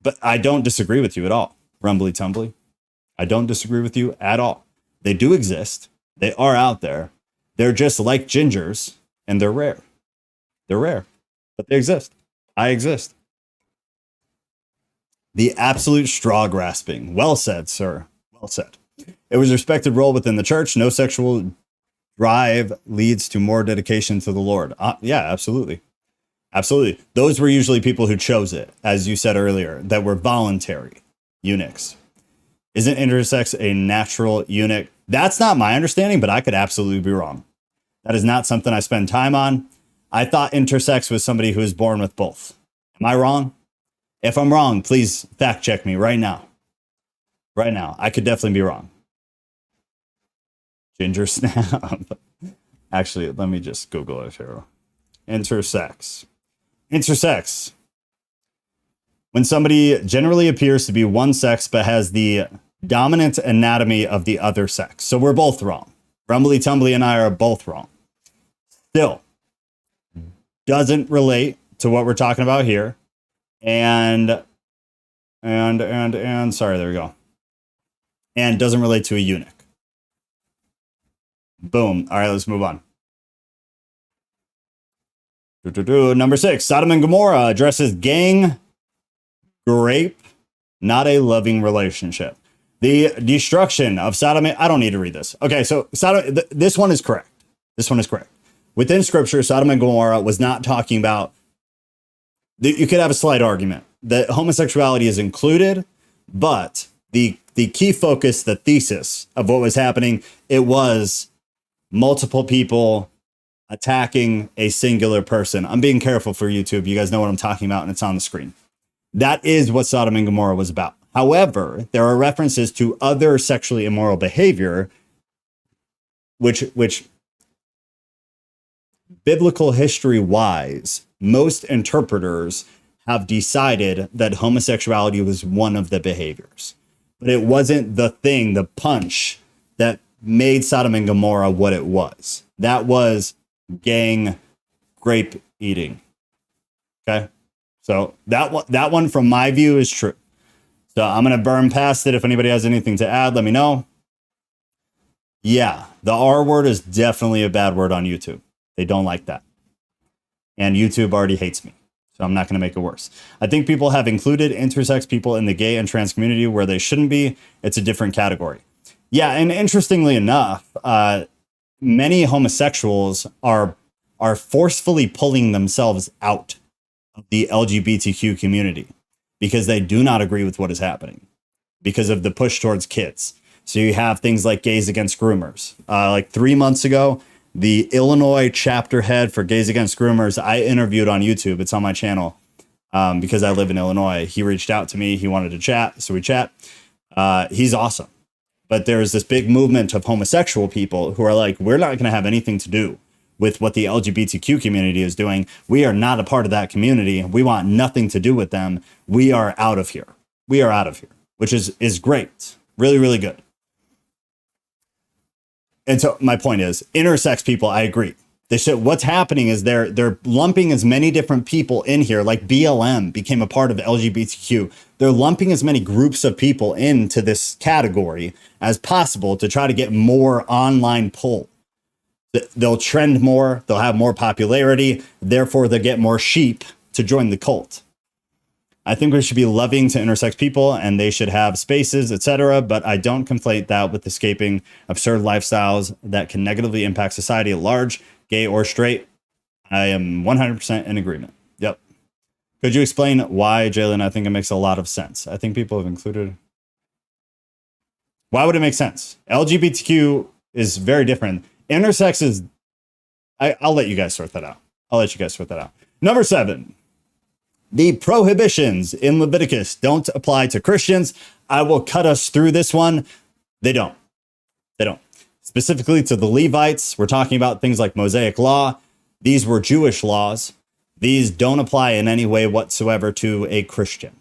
But I don't disagree with you at all, Rumbly Tumbly. I don't disagree with you at all. They do exist. They are out there. They're just like gingers, and they're rare. They're rare, but they exist. I exist. The absolute straw grasping. Well said, sir. Well said. It was a respected role within the church. No sexual drive leads to more dedication to the Lord. Yeah, absolutely. Absolutely. Those were usually people who chose it, as you said earlier, that were voluntary eunuchs. Isn't intersex a natural eunuch? That's not my understanding, but I could absolutely be wrong. That is not something I spend time on. I thought intersex was somebody who was born with both. Am I wrong? If I'm wrong, please fact check me right now. Right now. I could definitely be wrong. Ginger snap. Actually, let me just Google it here. Intersex. Intersex. When somebody generally appears to be one sex but has the dominant anatomy of the other sex. So we're both wrong. Rumbly Tumbly and I are both wrong. Still, doesn't relate to what we're talking about here. And sorry, there we go. And doesn't relate to a eunuch. Boom. All right, let's move on. Number 6, Sodom and Gomorrah addresses gang rape, not a loving relationship. The destruction of Sodom. I don't need to read this. Okay, so Sodom. This one is correct. This one is correct. Within Scripture, Sodom and Gomorrah was not talking about. You could have a slight argument that homosexuality is included, but the key focus, the thesis of what was happening, it was multiple people attacking a singular person. I'm being careful for YouTube. You guys know what I'm talking about, and it's on the screen. That is what Sodom and Gomorrah was about. However, there are references to other sexually immoral behavior, which biblical history-wise, most interpreters have decided that homosexuality was one of the behaviors. But it wasn't the thing, the punch that made Sodom and Gomorrah what it was. That was gang grape eating. Okay? So that one from my view is true. So I'm going to burn past it. If anybody has anything to add, let me know. Yeah, the R word is definitely a bad word on YouTube. They don't like that. And YouTube already hates me. So I'm not going to make it worse. I think people have included intersex people in the gay and trans community where they shouldn't be. It's a different category. Yeah, and interestingly enough, many homosexuals are forcefully pulling themselves out of the LGBTQ community because they do not agree with what is happening because of the push towards kids. So you have things like Gays Against Groomers. Like 3 months ago, the Illinois chapter head for Gays Against Groomers, I interviewed on YouTube. It's on my channel because I live in Illinois. He reached out to me. He wanted to chat. So we chat. He's awesome. But there's this big movement of homosexual people who are like, we're not going to have anything to do with what the LGBTQ community is doing. We are not a part of that community. We want nothing to do with them. We are out of here. We are out of here, which is great. Really, really good. And so my point is, intersex people, I agree. What's happening is they're lumping as many different people in here, like BLM became a part of LGBTQ. They're lumping as many groups of people into this category as possible to try to get more online pull. They'll trend more, they'll have more popularity, therefore they'll get more sheep to join the cult. I think we should be loving to intersex people and they should have spaces, etc. But I don't conflate that with escaping absurd lifestyles that can negatively impact society at large, gay or straight. I am 100% in agreement. Yep. Could you explain why, Jalen? I think it makes a lot of sense. I think people have included. Why would it make sense? LGBTQ is very different. Intersex is, I'll let you guys sort that out. Number 7. The prohibitions in Leviticus don't apply to Christians. I will cut us through this one. They don't. Specifically to the Levites, we're talking about things like Mosaic law. These were Jewish laws. These don't apply in any way whatsoever to a Christian.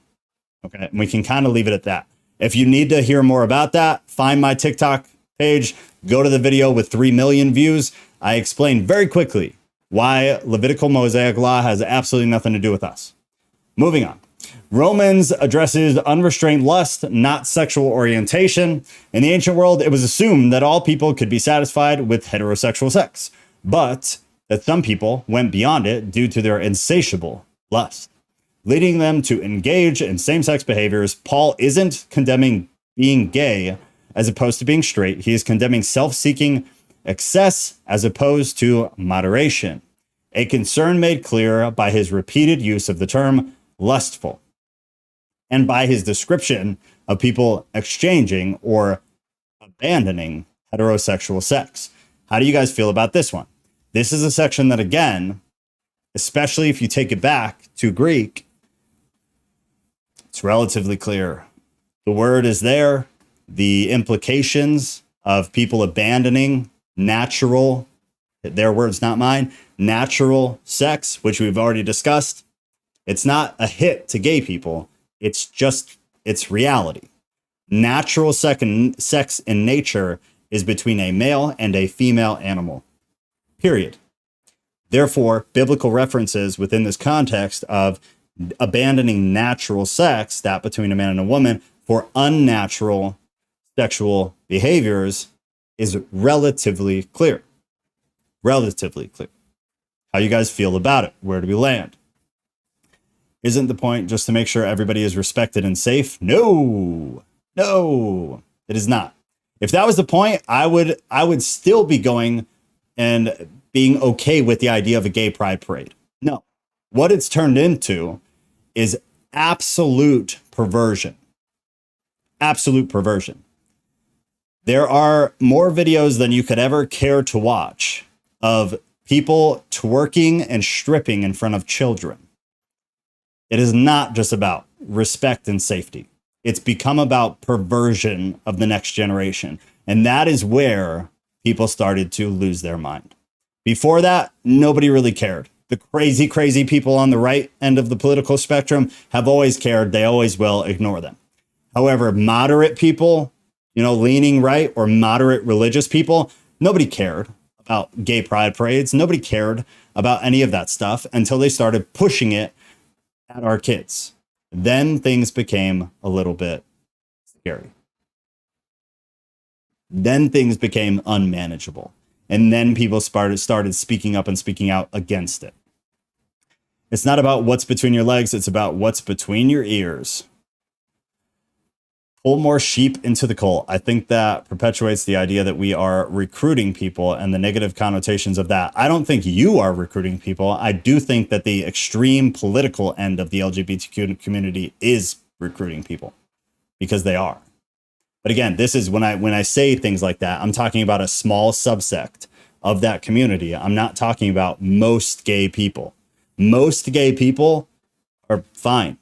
Okay, and we can kind of leave it at that. If you need to hear more about that, find my TikTok page, go to the video with 3 million views. I explain very quickly why Levitical Mosaic law has absolutely nothing to do with us. Moving on. Romans addresses unrestrained lust, not sexual orientation. In the ancient world, it was assumed that all people could be satisfied with heterosexual sex, but that some people went beyond it due to their insatiable lust, leading them to engage in same-sex behaviors. Paul isn't condemning being gay as opposed to being straight. He is condemning self-seeking excess as opposed to moderation, a concern made clear by his repeated use of the term lustful, and by his description of people exchanging or abandoning heterosexual sex. How do you guys feel about this one? This is a section that, again, especially if you take it back to Greek, it's relatively clear. The word is there. The implications of people abandoning natural, their words, not mine, natural sex, which we've already discussed. It's not a hit to gay people. It's reality. Natural sex in nature is between a male and a female animal. Period. Therefore, biblical references within this context of abandoning natural sex, that between a man and a woman, for unnatural sexual behaviors is relatively clear. Relatively clear. How you guys feel about it? Where do we land? Isn't the point just to make sure everybody is respected and safe? No, it is not. If that was the point, I would still be going and being okay with the idea of a gay pride parade. No, what it's turned into is absolute perversion. Absolute perversion. There are more videos than you could ever care to watch of people twerking and stripping in front of children. It is not just about respect and safety. It's become about perversion of the next generation. And that is where people started to lose their mind. Before that, nobody really cared. The crazy, crazy people on the right end of the political spectrum have always cared. They always will. Ignore them. However, moderate people, leaning right or moderate religious people, nobody cared about gay pride parades. Nobody cared about any of that stuff until they started pushing it at our kids. Then things became a little bit scary. Then things became unmanageable. And then people started speaking up and speaking out against it. It's not about what's between your legs. It's about what's between your ears. Pull more sheep into the cult. I think that perpetuates the idea that we are recruiting people and the negative connotations of that. I don't think you are recruiting people. I do think that the extreme political end of the LGBTQ community is recruiting people, because they are. But again, this is when I say things like that, I'm talking about a small subsect of that community. I'm not talking about most gay people. Most gay people are fine.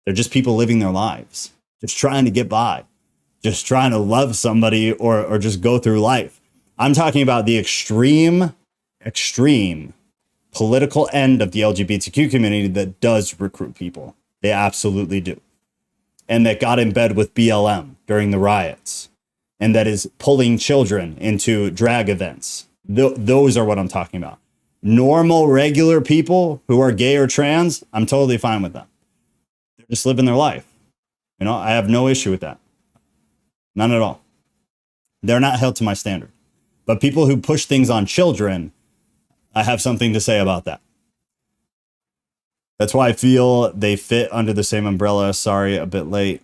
They're just people living their lives, just trying to get by, just trying to love somebody or just go through life. I'm talking about the extreme political end of the LGBTQ community that does recruit people. They absolutely do. And that got in bed with BLM during the riots, and that is pulling children into drag events. Those are what I'm talking about. Normal, regular people who are gay or trans, I'm totally fine with them. They're just living their life. I have no issue with that. None at all. They're not held to my standard. But people who push things on children, I have something to say about that. That's why I feel they fit under the same umbrella. Sorry, a bit late.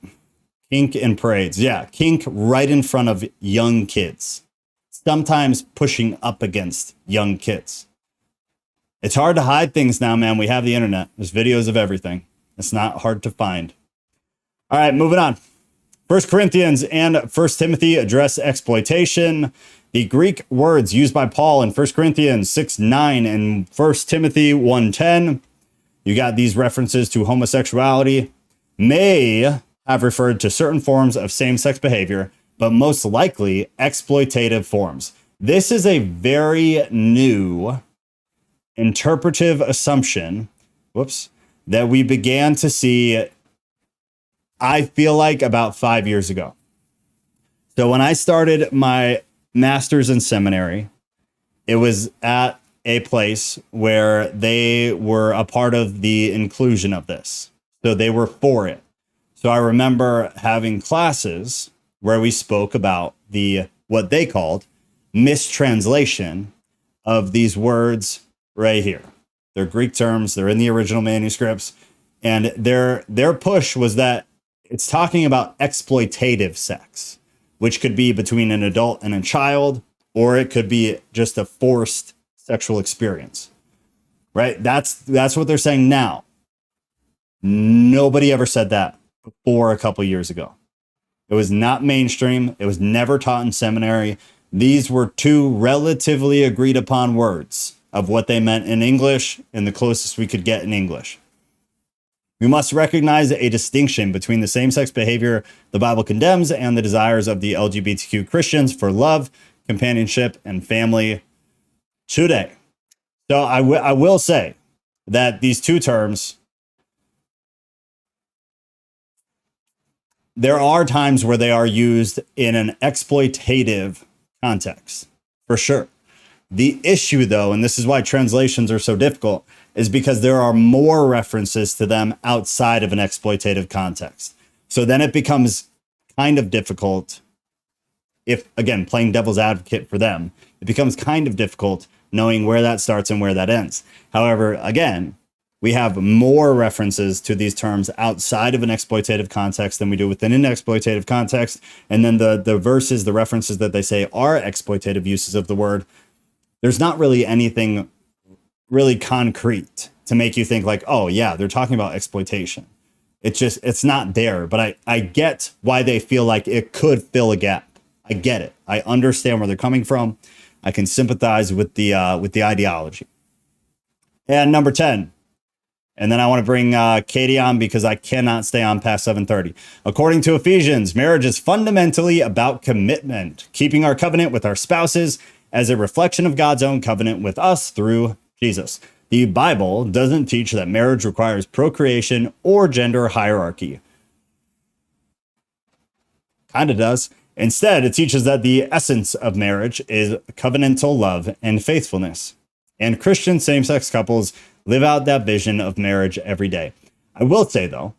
Kink and parades. Yeah, kink right in front of young kids. Sometimes pushing up against young kids. It's hard to hide things now, man. We have the internet. There's videos of everything. It's not hard to find. All right, moving on. 1 Corinthians and 1 Timothy address exploitation. The Greek words used by Paul in 1 Corinthians 6:9 and 1 Timothy 1:10. You got these references to homosexuality, may have referred to certain forms of same-sex behavior, but most likely exploitative forms. This is a very new interpretive assumption, that we began to see, I feel like, about 5 years ago. So when I started my master's in seminary, it was at a place where they were a part of the inclusion of this. So they were for it. So I remember having classes where we spoke about what they called mistranslation of these words right here. They're Greek terms. They're in the original manuscripts. And their push was that it's talking about exploitative sex, which could be between an adult and a child, or it could be just a forced sexual experience, right? That's what they're saying now. Nobody ever said that before a couple years ago. It was not mainstream. It was never taught in seminary. These were two relatively agreed upon words of what they meant in English and the closest we could get in English. We must recognize a distinction between the same-sex behavior the Bible condemns and the desires of the LGBTQ Christians for love, companionship, and family today. So I will say that these two terms, there are times where they are used in an exploitative context, for sure. The issue, though, and this is why translations are so difficult, is because there are more references to them outside of an exploitative context. So then it becomes kind of difficult, if, again, playing devil's advocate for them, it becomes kind of difficult knowing where that starts and where that ends. However, again, we have more references to these terms outside of an exploitative context than we do within an exploitative context. And then the verses, the references that they say are exploitative uses of the word, there's not really anything really concrete to make you think like, oh yeah, they're talking about exploitation. It's not there. But I get why they feel like it could fill a gap. I get it. I understand where they're coming from. I can sympathize with the ideology. And number 10. And then I want to bring Katie on because I cannot stay on past 7:30. According to Ephesians, marriage is fundamentally about commitment, keeping our covenant with our spouses as a reflection of God's own covenant with us through Jesus. The Bible doesn't teach that marriage requires procreation or gender hierarchy. Kind of does. Instead, it teaches that the essence of marriage is covenantal love and faithfulness. And Christian same-sex couples live out that vision of marriage every day. I will say, though,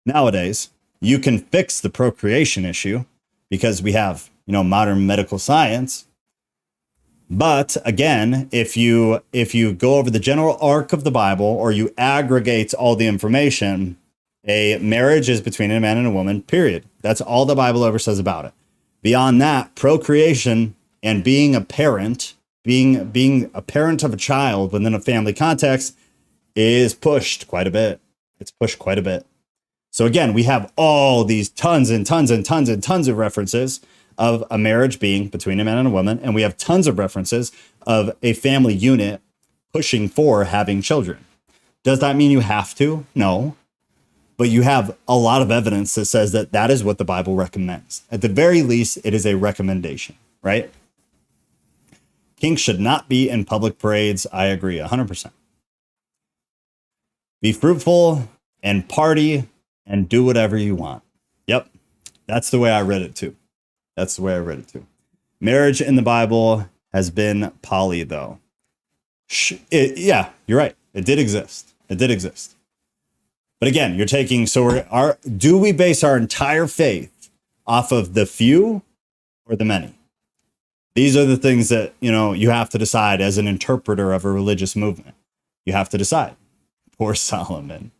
nowadays, you can fix the procreation issue because we have, modern medical science. But again, if you go over the general arc of the Bible or you aggregate all the information, a marriage is between a man and a woman, period. That's all the Bible ever says about it. Beyond that, procreation and being a parent, being a parent of a child within a family context is pushed quite a bit. It's pushed quite a bit. So again, we have all these tons and tons and tons and tons of references of a marriage being between a man and a woman. And we have tons of references of a family unit pushing for having children. Does that mean you have to? No. But you have a lot of evidence that says that that is what the Bible recommends. At the very least, it is a recommendation, right? Kink should not be in public parades. I agree 100%. Be fruitful and party and do whatever you want. Yep. That's the way I read it too. That's the way I read it too. Marriage in the Bible has been poly though. Yeah, you're right. It did exist. It did exist. But again, you're taking, do we base our entire faith off of the few or the many? These are the things that, you have to decide as an interpreter of a religious movement. You have to decide. Poor Solomon.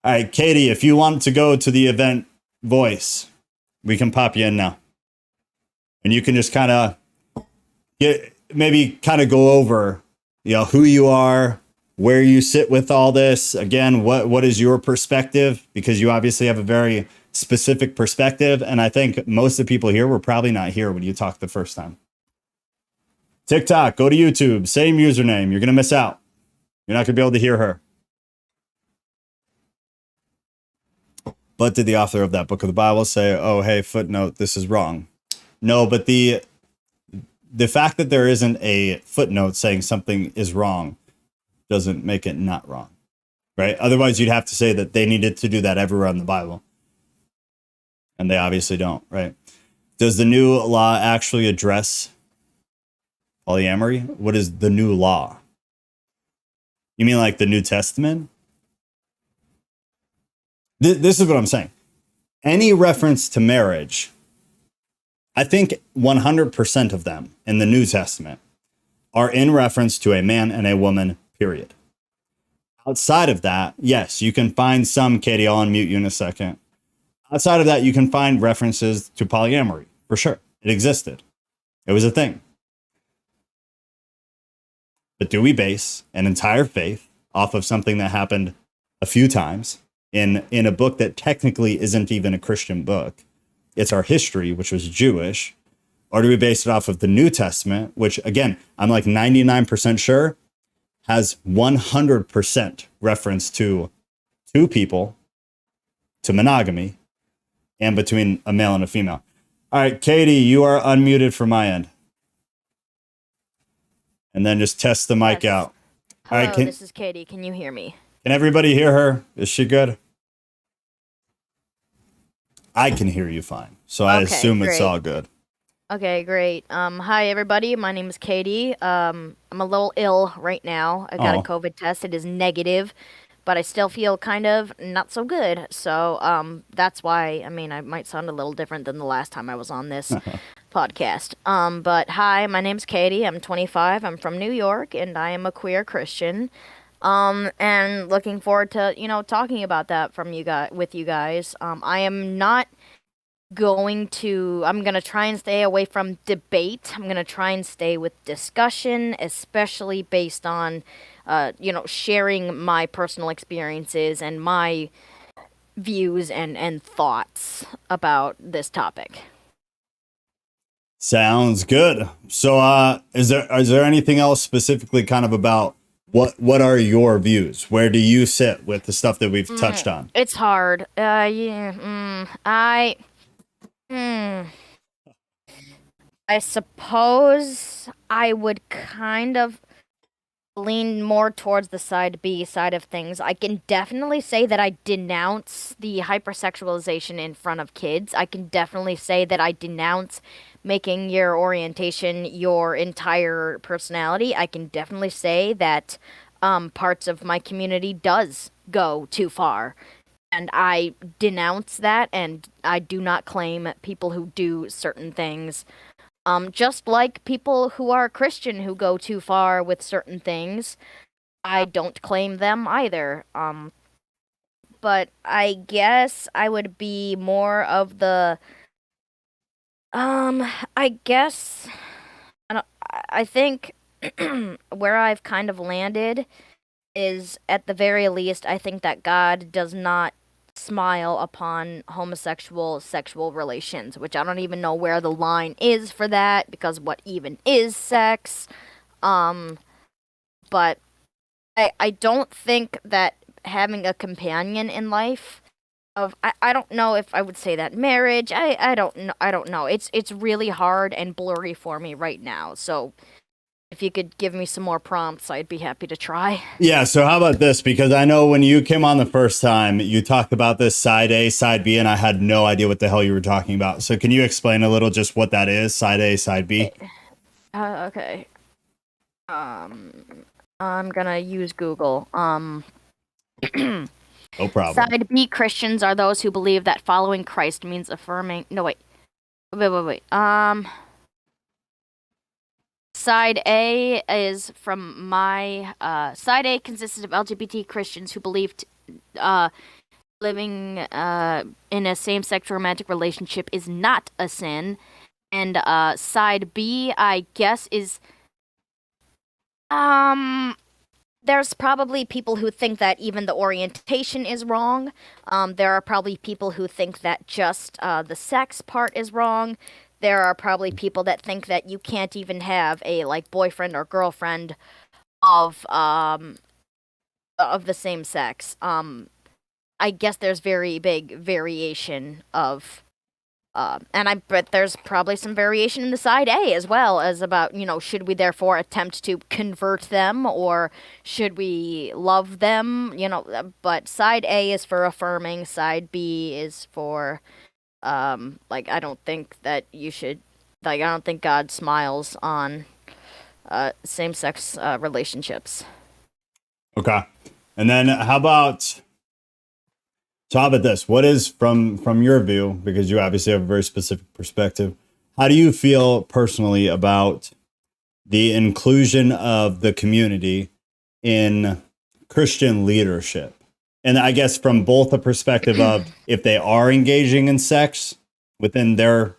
All right, Katie, if you want to go to the event voice, we can pop you in now. And you can just kind of go over, who you are, where you sit with all this. Again, what is your perspective? Because you obviously have a very specific perspective. And I think most of the people here were probably not here when you talked the first time. TikTok, go to YouTube, same username. You're going to miss out. You're not going to be able to hear her. But did the author of that book of the Bible say, oh, hey, footnote, this is wrong? No, but the fact that there isn't a footnote saying something is wrong doesn't make it not wrong, right? Otherwise, you'd have to say that they needed to do that everywhere in the Bible. And they obviously don't, right? Does the new law actually address polyamory? What is the new law? You mean like the New Testament? This is what I'm saying. Any reference to marriage, I think 100% of them in the New Testament are in reference to a man and a woman, period. Outside of that, yes, you can find some, Katie, I'll unmute you in a second. Outside of that, you can find references to polyamory, for sure. It existed. It was a thing. But do we base an entire faith off of something that happened a few times in a book that technically isn't even a Christian book? It's our history, which was Jewish. Or do we base it off of the New Testament, which, again, I'm like 99% sure has 100% reference to two people, to monogamy, and between a male and a female. All right, Katie, you are unmuted from my end. And then just test the mic out. Hello, all right, this is Katie. Can you hear me? Can everybody hear her? Is she good? I can hear you fine. So I assume it's all good. Okay, great. Hi, everybody. My name is Katie. I'm a little ill right now. I got a COVID test. It is negative, but I still feel kind of not so good. So that's why, I might sound a little different than the last time I was on this podcast. But hi, my name's Katie. I'm 25. I'm from New York, and I am a queer Christian. And looking forward to talking about that from you guys with you guys. I am not I'm gonna try and stay away from debate. I'm gonna try and stay with discussion, especially based on, sharing my personal experiences and my views and thoughts about this topic. Sounds good. So, is there anything else specifically kind of about what are your views? Where do you sit with the stuff that we've touched on? It's hard. I suppose I would kind of lean more towards the side B side of things. I can definitely say that I denounce the hypersexualization in front of kids. I can definitely say that I denounce making your orientation your entire personality. I can definitely say that parts of my community does go too far. And I denounce that, and I do not claim people who do certain things. Just like people who are Christian who go too far with certain things, I don't claim them either. But I guess I would be more of the, I guess, I think where I've kind of landed is, at the very least, I think that God does not smile upon homosexual sexual relations, which I don't even know where the line is for that, because what even is sex? Um, but I don't think that having a companion in life I don't know if I would say that marriage. I don't know. It's really hard and blurry for me right now. So if you could give me some more prompts, I'd be happy to try. Yeah, so how about this? Because I know when you came on the first time, you talked about this side A, side B, and I had no idea what the hell you were talking about. So can you explain a little just what that is, side A, side B? Okay. I'm gonna use Google. No problem. Side B Christians are those who believe that following Christ means affirming. No, wait. Side A is from my side A consisted of LGBT Christians who believed living in a same-sex romantic relationship is not a sin, and side B, I guess, is there's probably people who think that even the orientation is wrong. There are probably people who think that just the sex part is wrong. There are probably people that think that you can't even have a boyfriend or girlfriend of the same sex. I guess there's very big variation of and I bet there's probably some variation in the side A as well, as about, should we therefore attempt to convert them, or should we love them? But side A is for affirming, side B is for I don't think that you should, I don't think God smiles on same-sex relationships. Okay. And then how about this? What is, from your view, because you obviously have a very specific perspective, how do you feel personally about the inclusion of the community in Christian leadership? And I guess from both the perspective of if they are engaging in sex within their,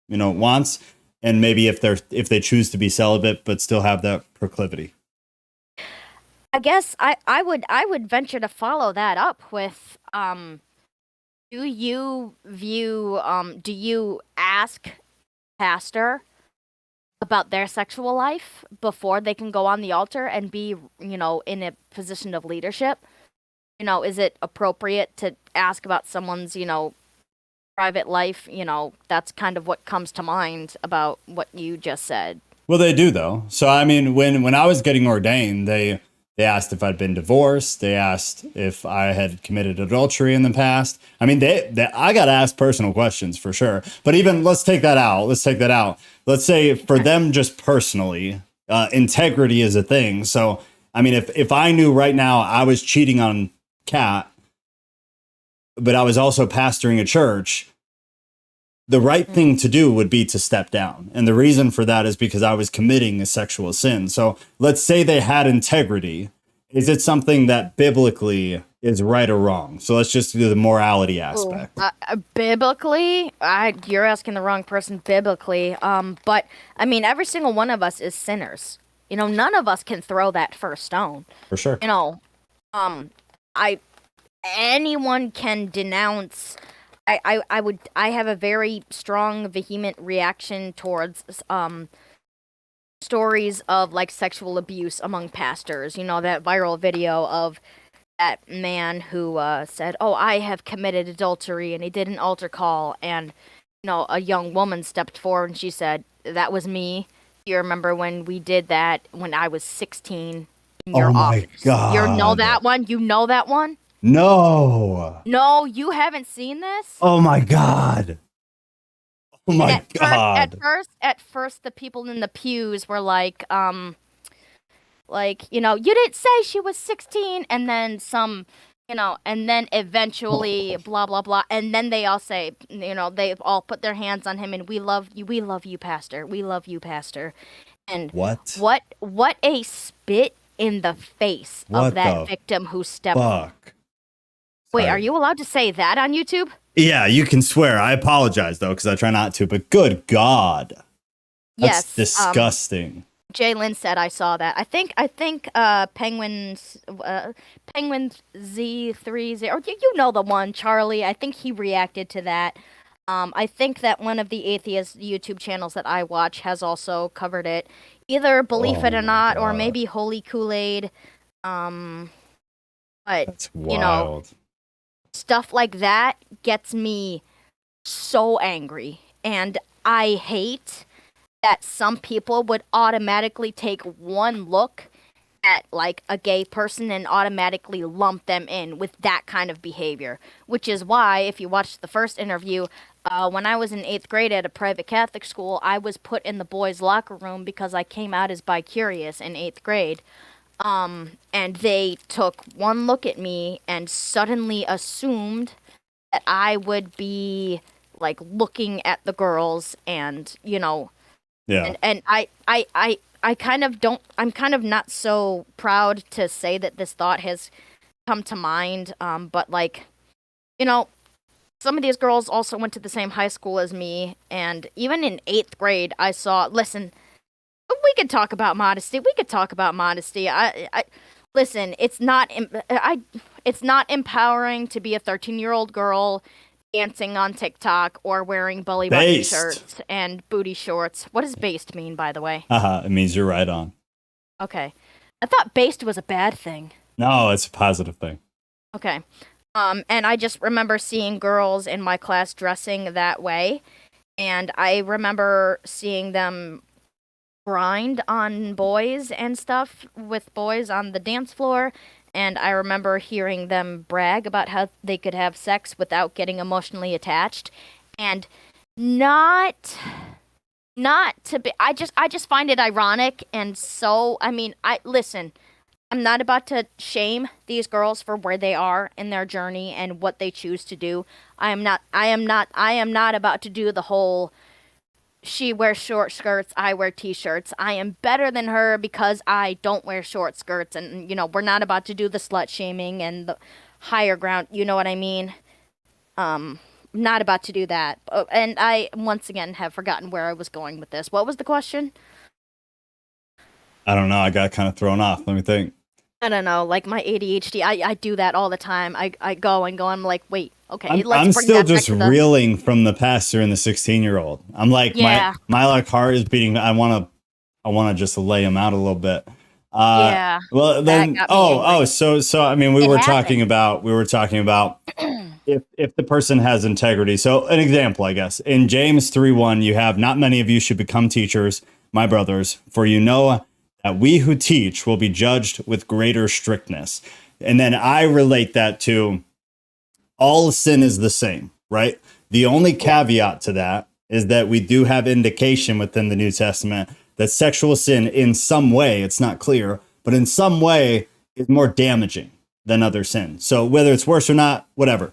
wants, and maybe if they choose to be celibate but still have that proclivity. I guess I would venture to follow that up with do you ask pastor about their sexual life before they can go on the altar and be, in a position of leadership? Is it appropriate to ask about someone's, private life? That's kind of what comes to mind about what you just said. Well, they do, though. So, I mean, when I was getting ordained, they asked if I'd been divorced. They asked if I had committed adultery in the past. I mean, I got asked personal questions for sure. But even let's take that out. Let's say for them just personally, integrity is a thing. So, I mean, if I knew right now I was cheating on Kat, but I was also pastoring a church, the right thing to do would be to step down. And the reason for that is because I was committing a sexual sin. So let's say they had integrity. Is it something that biblically is right or wrong? So let's just do the morality aspect. Biblically, you're asking the wrong person biblically. But I mean, every single one of us is sinners. You know, none of us can throw that first stone. For sure. You know, I anyone can denounce. I have a very strong, vehement reaction towards stories of like sexual abuse among pastors. You know, that viral video of that man who said, "Oh, I have committed adultery," and he did an altar call, and you know, a young woman stepped forward and she said, "That was me. You remember when we did that when I was 16 in your office?" God. You know that one? You know that one? No. No, you haven't seen this? Oh my God. Oh my God. At first, the people in the pews were like, you know, you didn't say she was 16, and then some, you know, and then eventually, blah blah blah, and then they all say, you know, they all put their hands on him, and we love you, pastor, we love you, pastor, and what a spit in the face of that victim who stepped. Fuck. Wait, are you allowed to say that on YouTube? Yeah, you can swear. I apologize though, because I try not to. But good God, that's disgusting. Jalen said I saw that. I think Penguin Z30, or you know the one, Charlie. I think he reacted to that. I think that one of the atheist YouTube channels that I watch has also covered it. Either Believe It or Not, or maybe Holy Kool-Aid. But that's wild. You know, stuff like that gets me so angry, and I hate that some people would automatically take one look at like a gay person and automatically lump them in with that kind of behavior. Which is why, if you watch the first interview, when I was in 8th grade at a private Catholic school, I was put in the boys' locker room because I came out as bi-curious in 8th grade. And they took one look at me and suddenly assumed that I would be like looking at the girls and, you know, yeah. And I kind of don't, I'm kind of not so proud to say that this thought has come to mind. But like, you know, some of these girls also went to the same high school as me. And even in 8th grade, I saw, listen, we could talk about modesty. Listen, it's not empowering to be a 13-year-old girl dancing on TikTok or wearing belly button shirts and booty shorts. What does based mean, by the way? It means you're right on. Okay. I thought based was a bad thing. No, it's a positive thing. Okay. And I just remember seeing girls in my class dressing that way, and I remember seeing them grind on boys and stuff with boys on the dance floor, and I remember hearing them brag about how they could have sex without getting emotionally attached, and not to be, I just find it ironic. And so, I mean, listen, I'm not about to shame these girls for where they are in their journey and what they choose to do. I am not about to do the whole she wears short skirts, I wear t-shirts. I am better than her because I don't wear short skirts. And, you know, we're not about to do the slut shaming and the higher ground. You know what I mean? Not about to do that. And I, once again, have forgotten where I was going with this. What was the question? I don't know. I got kind of thrown off. Let me think. I don't know. Like my ADHD, I do that all the time. I go and go. I'm like, wait. Okay, I'm still just reeling from the pastor and the 16-year-old. I'm like, my like heart is beating. I want to just lay him out a little bit. Yeah. Well, then, so I mean, we were talking about if the person has integrity. So an example, I guess, in James 3:1, you have, not many of you should become teachers, my brothers, for you know that we who teach will be judged with greater strictness. And then I relate that to all sin is the same, right? The only caveat to that is that we do have indication within the New Testament that sexual sin in some way, it's not clear, but in some way is more damaging than other sins. So whether it's worse or not, whatever,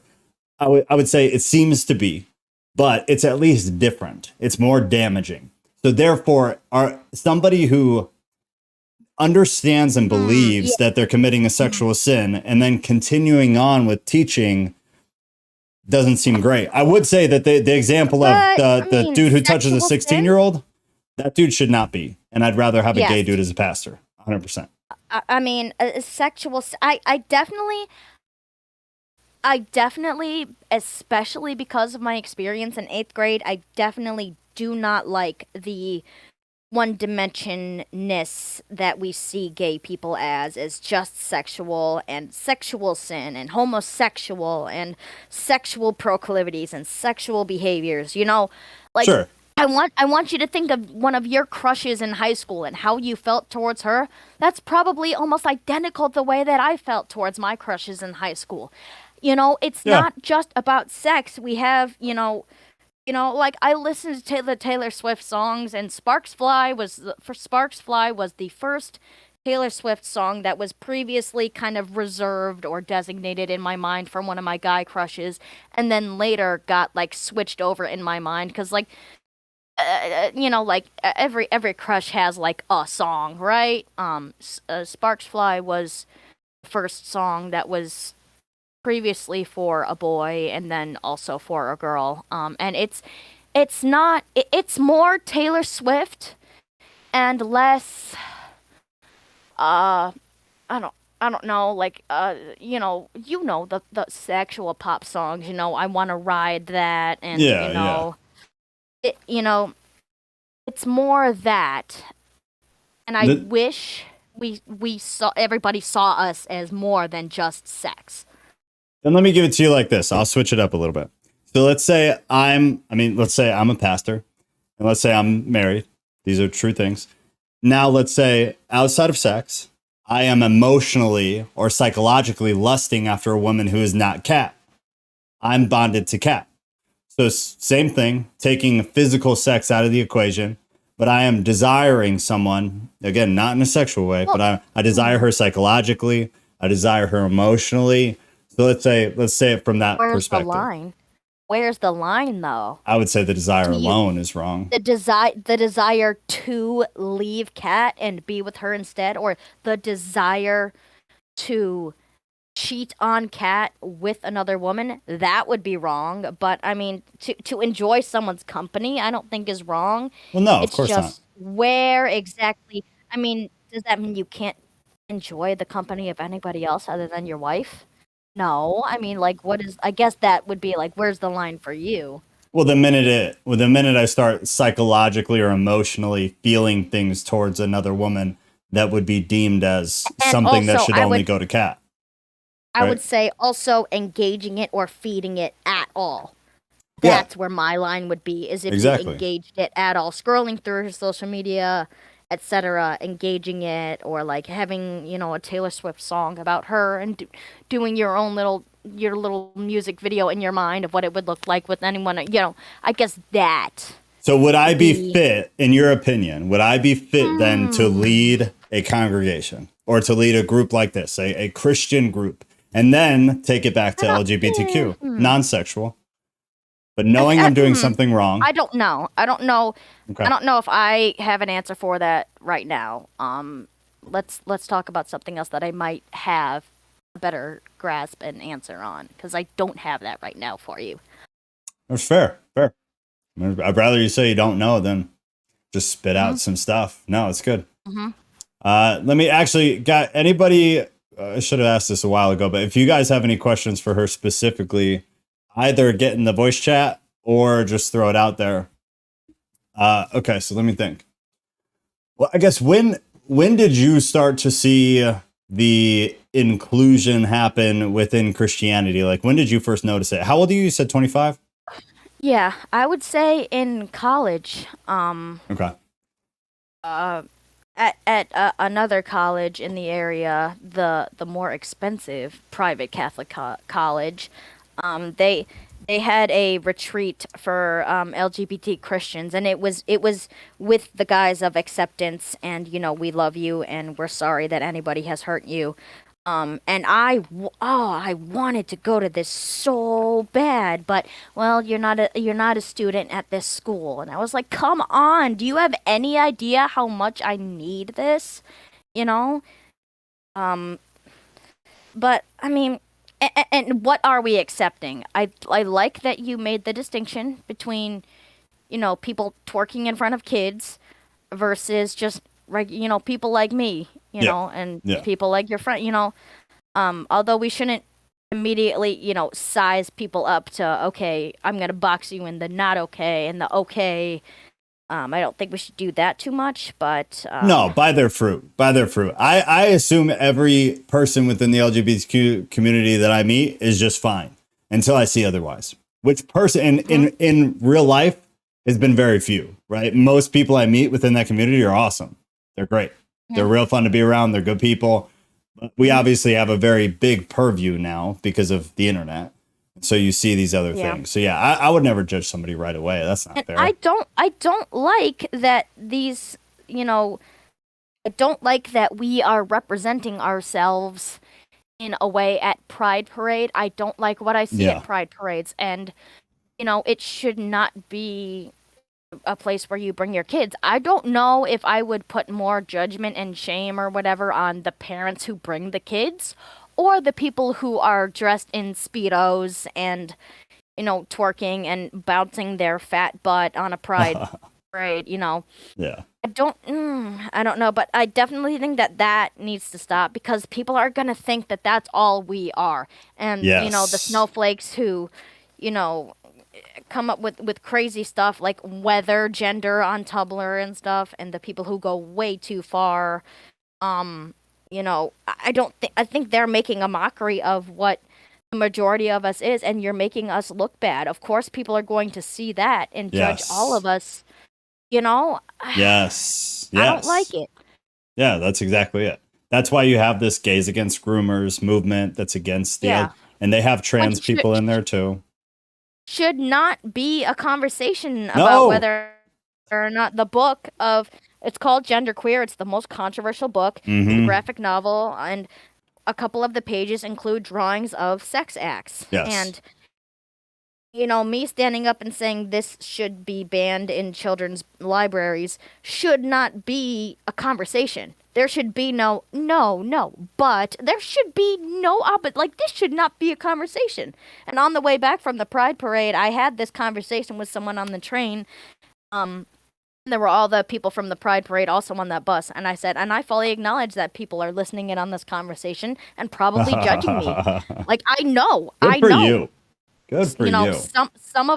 I would say it seems to be. but it's at least different. It's more damaging. So therefore, somebody who understands and believes Yeah. that they're committing a sexual sin and then continuing on with teaching doesn't seem great. I would say that the example of But the dude who touches a sexual sin. 16-year-old, that dude should not be. And I'd rather have a gay Yes. dude as a pastor. 100%. I mean, I definitely, especially because of my experience in 8th grade, I definitely do not like the one-dimensionness that we see gay people as just sexual and sexual sin and homosexual and sexual proclivities and sexual behaviors. Like Sure. I want you to think of one of your crushes in high school and how you felt towards her. That's probably almost identical the way that I felt towards my crushes in high school. It's Yeah. not just about sex. We have, like I listened to the Taylor Swift songs, and Sparks Fly was the first Taylor Swift song that was previously kind of reserved or designated in my mind for one of my guy crushes, and then later got like switched over in my mind because like every crush has like a song, right? Sparks Fly was the first song that was previously for a boy and then also for a girl. And it's more Taylor Swift and less uh I don't know, like the sexual pop songs, I want to ride that, and Yeah. it, it's more that, and I The, wish we saw everybody saw us as more than just sex. Then let me give it to you like this. I'll switch it up a little bit. So let's say I'm a pastor, and let's say I'm married. These are true things. Now, let's say outside of sex, I am emotionally or psychologically lusting after a woman who is not Kat. I'm bonded to Kat. So same thing, taking physical sex out of the equation, but I am desiring someone, again, not in a sexual way, but I desire her psychologically. I desire her emotionally. So let's say it from that Where's the perspective. line? Where's the line, though? I would say the desire Do you- alone is wrong. The desire to leave Kat and be with her instead, or the desire to cheat on Kat with another woman, that would be wrong. But I mean, to enjoy someone's company, I don't think is wrong. Well, no, of It's course not. just where exactly. I mean, does that mean you can't enjoy the company of anybody else other than your wife? No, I mean, like, what is? I guess that would be like, where's the line for you? Well, the minute I start psychologically or emotionally feeling things towards another woman, that would be deemed as And something that also, should only go to Kat. I Right? would say also engaging it or feeding it at all. Yeah. That's where my line would be, is if Exactly. you engaged it at all, scrolling through his social media, etc., engaging it, or like having a Taylor Swift song about her and doing your little music video in your mind of what it would look like with anyone. I guess that. So would I be The- fit, in your opinion, would I be fit then to lead a congregation or to lead a group like this, a Christian group, and then take it back to LGBTQ, non-sexual, but knowing I'm doing something wrong? I don't know. I don't know. Okay. I don't know if I have an answer for that right now. Let's talk about something else that I might have a better grasp and answer on, because I don't have that right now for you. That's fair. Fair. I'd rather you say you don't know than just spit out some stuff. No, it's good. Let me actually, got anybody, I should have asked this a while ago, but if you guys have any questions for her specifically, either get in the voice chat or just throw it out there. Okay, so let me think. Well, I guess when did you start to see the inclusion happen within Christianity? Like, when did you first notice it? How old are you? You said 25? Yeah, I would say in college. Okay. At another college in the area, the more expensive private Catholic college, they had a retreat for LGBT Christians, and it was with the guise of acceptance and we love you and we're sorry that anybody has hurt you. And I wanted to go to this so bad, but well, you're not a student at this school. And I was like, come on, do you have any idea how much I need this? You know? Um, but I mean, and what are we accepting? I like that you made the distinction between, people twerking in front of kids versus just people like me, Yeah. and Yeah. people like your friend, although we shouldn't immediately, size people up to, okay, I'm gonna box you in the not okay and the okay. I don't think we should do that too much, but No, by their fruit. By their fruit. I assume every person within the LGBTQ community that I meet is just fine until I see otherwise. Which person in real life has been very few, right? Most people I meet within that community are awesome. They're great. They're real fun to be around. They're good people. But we obviously have a very big purview now because of the internet. So you see these other things. So yeah, I would never judge somebody right away. That's not and fair. I don't like that these, I don't like that we are representing ourselves in a way at Pride Parade. I don't like what I see at Pride Parades, and it should not be a place where you bring your kids. I don't know if I would put more judgment and shame or whatever on the parents who bring the kids or the people who are dressed in Speedos and, twerking and bouncing their fat butt on a pride parade, Yeah. I don't know, but I definitely think that needs to stop because people are going to think that that's all we are. And, the snowflakes who, come up with crazy stuff like weather gender on Tumblr and stuff, and the people who go way too far. I think they're making a mockery of what the majority of us is, and you're making us look bad. Of course, people are going to see that and judge all of us. Yes. I don't like it. Yeah, that's exactly it. That's why you have this gays against groomers movement that's against and they have trans people in there too. Should not be a conversation about whether or not the book of it's called Genderqueer. It's the most controversial book. It's a graphic novel, and a couple of the pages include drawings of sex acts. Yes. And me standing up and saying this should be banned in children's libraries should not be a conversation. There should be no, but there should be no like this should not be a conversation. And on the way back from the Pride Parade, I had this conversation with someone on the train. There were all the people from the Pride Parade also on that bus, and I said, and I fully acknowledge that people are listening in on this conversation and probably judging me. Like I know, Good for know. You. Good for you. Some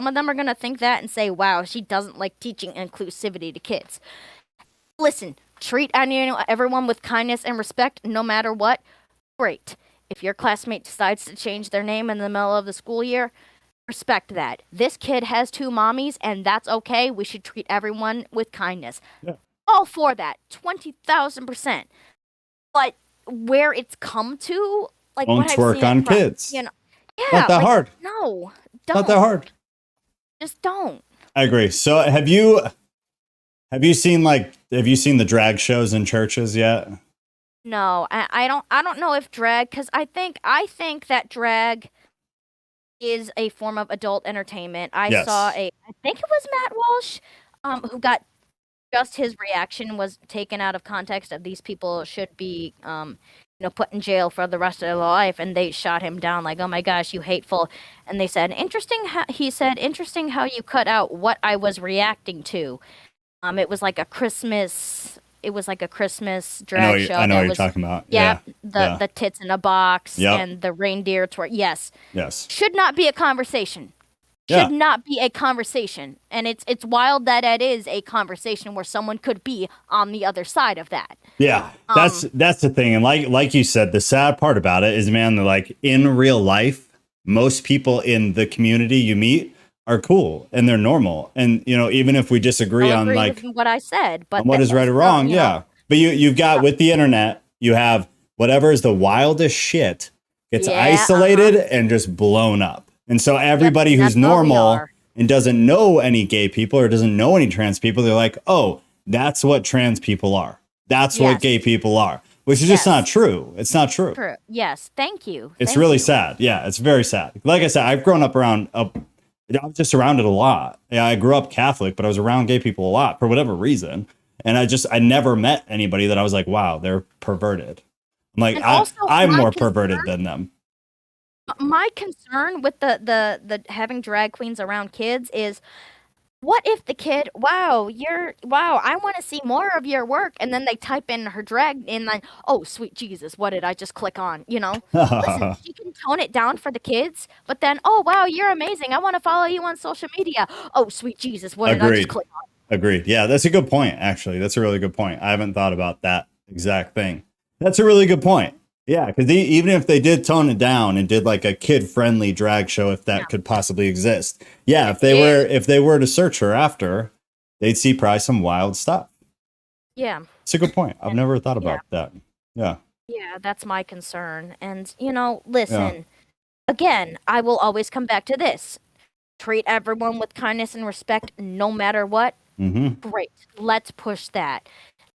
of them are gonna think that and say, "Wow, she doesn't like teaching inclusivity to kids." Listen, treat everyone with kindness and respect, no matter what. Great. If your classmate decides to change their name in the middle of the school year, respect that. This kid has 2 mommies, and that's okay. We should treat everyone with kindness. Yeah. All for that, 20,000%. But where it's come to, like Don't what I've twerk seen on kids. yeah, Not that hard. No, don't. Not that hard. Just don't. I agree. So have you seen the drag shows in churches yet? No, I don't know if drag, because I think that drag is a form of adult entertainment. I think it was Matt Walsh, who got just his reaction was taken out of context of these people should be, put in jail for the rest of their life, and they shot him down like, oh my gosh, you hateful. And they said, interesting how you cut out what I was reacting to. It was like a Christmas drag show. I know what you're talking about. Yeah. The tits in a box and the reindeer twerk. Yes. Should not be a conversation. Should not be a conversation. And it's wild that it is a conversation where someone could be on the other side of that. Yeah. That's the thing. And like you said, the sad part about it is, man, like in real life, most people in the community you meet are cool and they're normal. And, even if we disagree on like what I said, but what is right or wrong. But you've got with the internet, you have whatever is the wildest shit gets isolated and just blown up. And so everybody who's normal and doesn't know any gay people or doesn't know any trans people, they're like, oh, that's what trans people are. That's what gay people are. which is just not Yes. true. It's not true. True. Yes. Thank you. It's Thank really you. sad. Yeah, it's very sad. Like I said, I've grown up around I was just surrounded a lot. Yeah, I grew up Catholic, but I was around gay people a lot for whatever reason. And I never met anybody that I was like, wow, they're perverted. I'm like, And also, I'm more perverted than them. my concern with the having drag queens around kids is, what if the kid, wow, I want to see more of your work, and then they type in her drag and like, oh sweet Jesus, what did I just click on? Listen, she can tone it down for the kids, but then, oh wow, you're amazing, I want to follow you on social media. Oh sweet Jesus, what did I just Agreed. click on? Agreed. Yeah, that's a good point, actually. That's a really good point. I haven't thought about that exact thing. That's a really good point. Yeah, because even if they did tone it down and did like a kid-friendly drag show, if that could possibly exist, yeah, if they were to search her after, they'd see probably some wild stuff. Yeah. It's a good point. I've never thought about that. Yeah. Yeah, that's my concern. And listen, again, I will always come back to this. Treat everyone with kindness and respect no matter what. Mm-hmm. Great. Let's push that.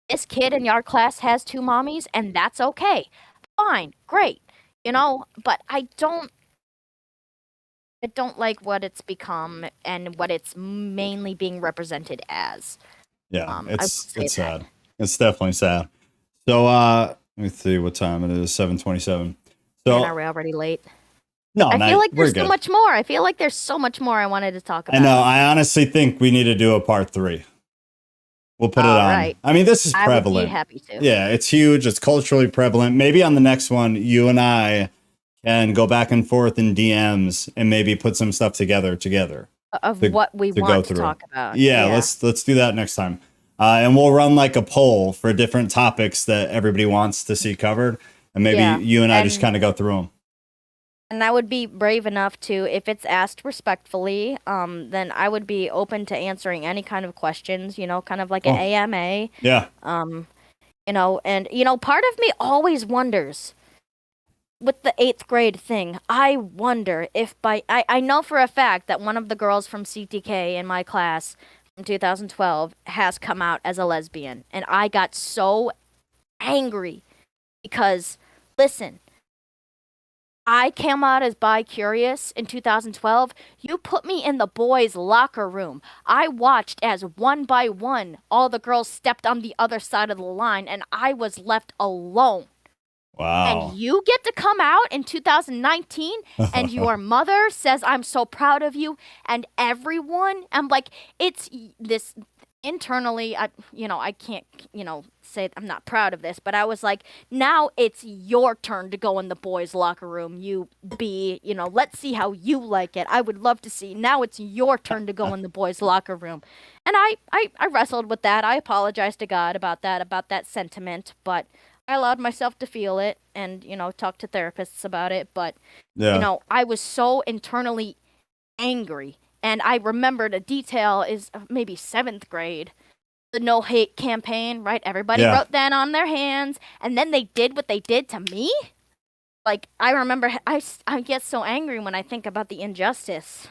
This kid in your class has two mommies, and that's okay. Fine, great. But I don't like what it's become and what it's mainly being represented as. Yeah, it's that. sad. It's definitely sad. So let me see what time it is. 7:27. So are we already late? No, I feel like there's so much more. I feel like there's so much more I wanted to talk about. I know. I honestly think we need to do a part 3. We'll put it on. Right. I mean, this is prevalent. I would be happy to. Yeah, it's huge. It's culturally prevalent. Maybe on the next one, you and I can go back and forth in DMs and maybe put some stuff together of what we want to talk about. Yeah, let's do that next time. And we'll run like a poll for different topics that everybody wants to see covered, and maybe you and I just kind of go through them. And I would be brave enough to, if it's asked respectfully, then I would be open to answering any kind of questions, kind of like an AMA. Yeah. And part of me always wonders with the 8th grade thing. I wonder if I know for a fact that one of the girls from CTK in my class from 2012 has come out as a lesbian. And I got so angry because, listen, I came out as bi-curious in 2012. You put me in the boys' locker room. I watched as one by one all the girls stepped on the other side of the line, and I was left alone. Wow. And you get to come out in 2019, and your mother says, I'm so proud of you, and everyone, I'm like, it's this... Internally, I can't, say I'm not proud of this, but I was like, now it's your turn to go in the boys' locker room. Let's see how you like it. I would love to see. Now it's your turn to go in the boys' locker room. And I wrestled with that. I apologized to God about that sentiment, but I allowed myself to feel it and, talk to therapists about it. But, I was so internally angry. And I remembered a detail is maybe 7th grade, the no hate campaign, right? Everybody wrote that on their hands, and then they did what they did to me. Like, I remember, I get so angry when I think about the injustice.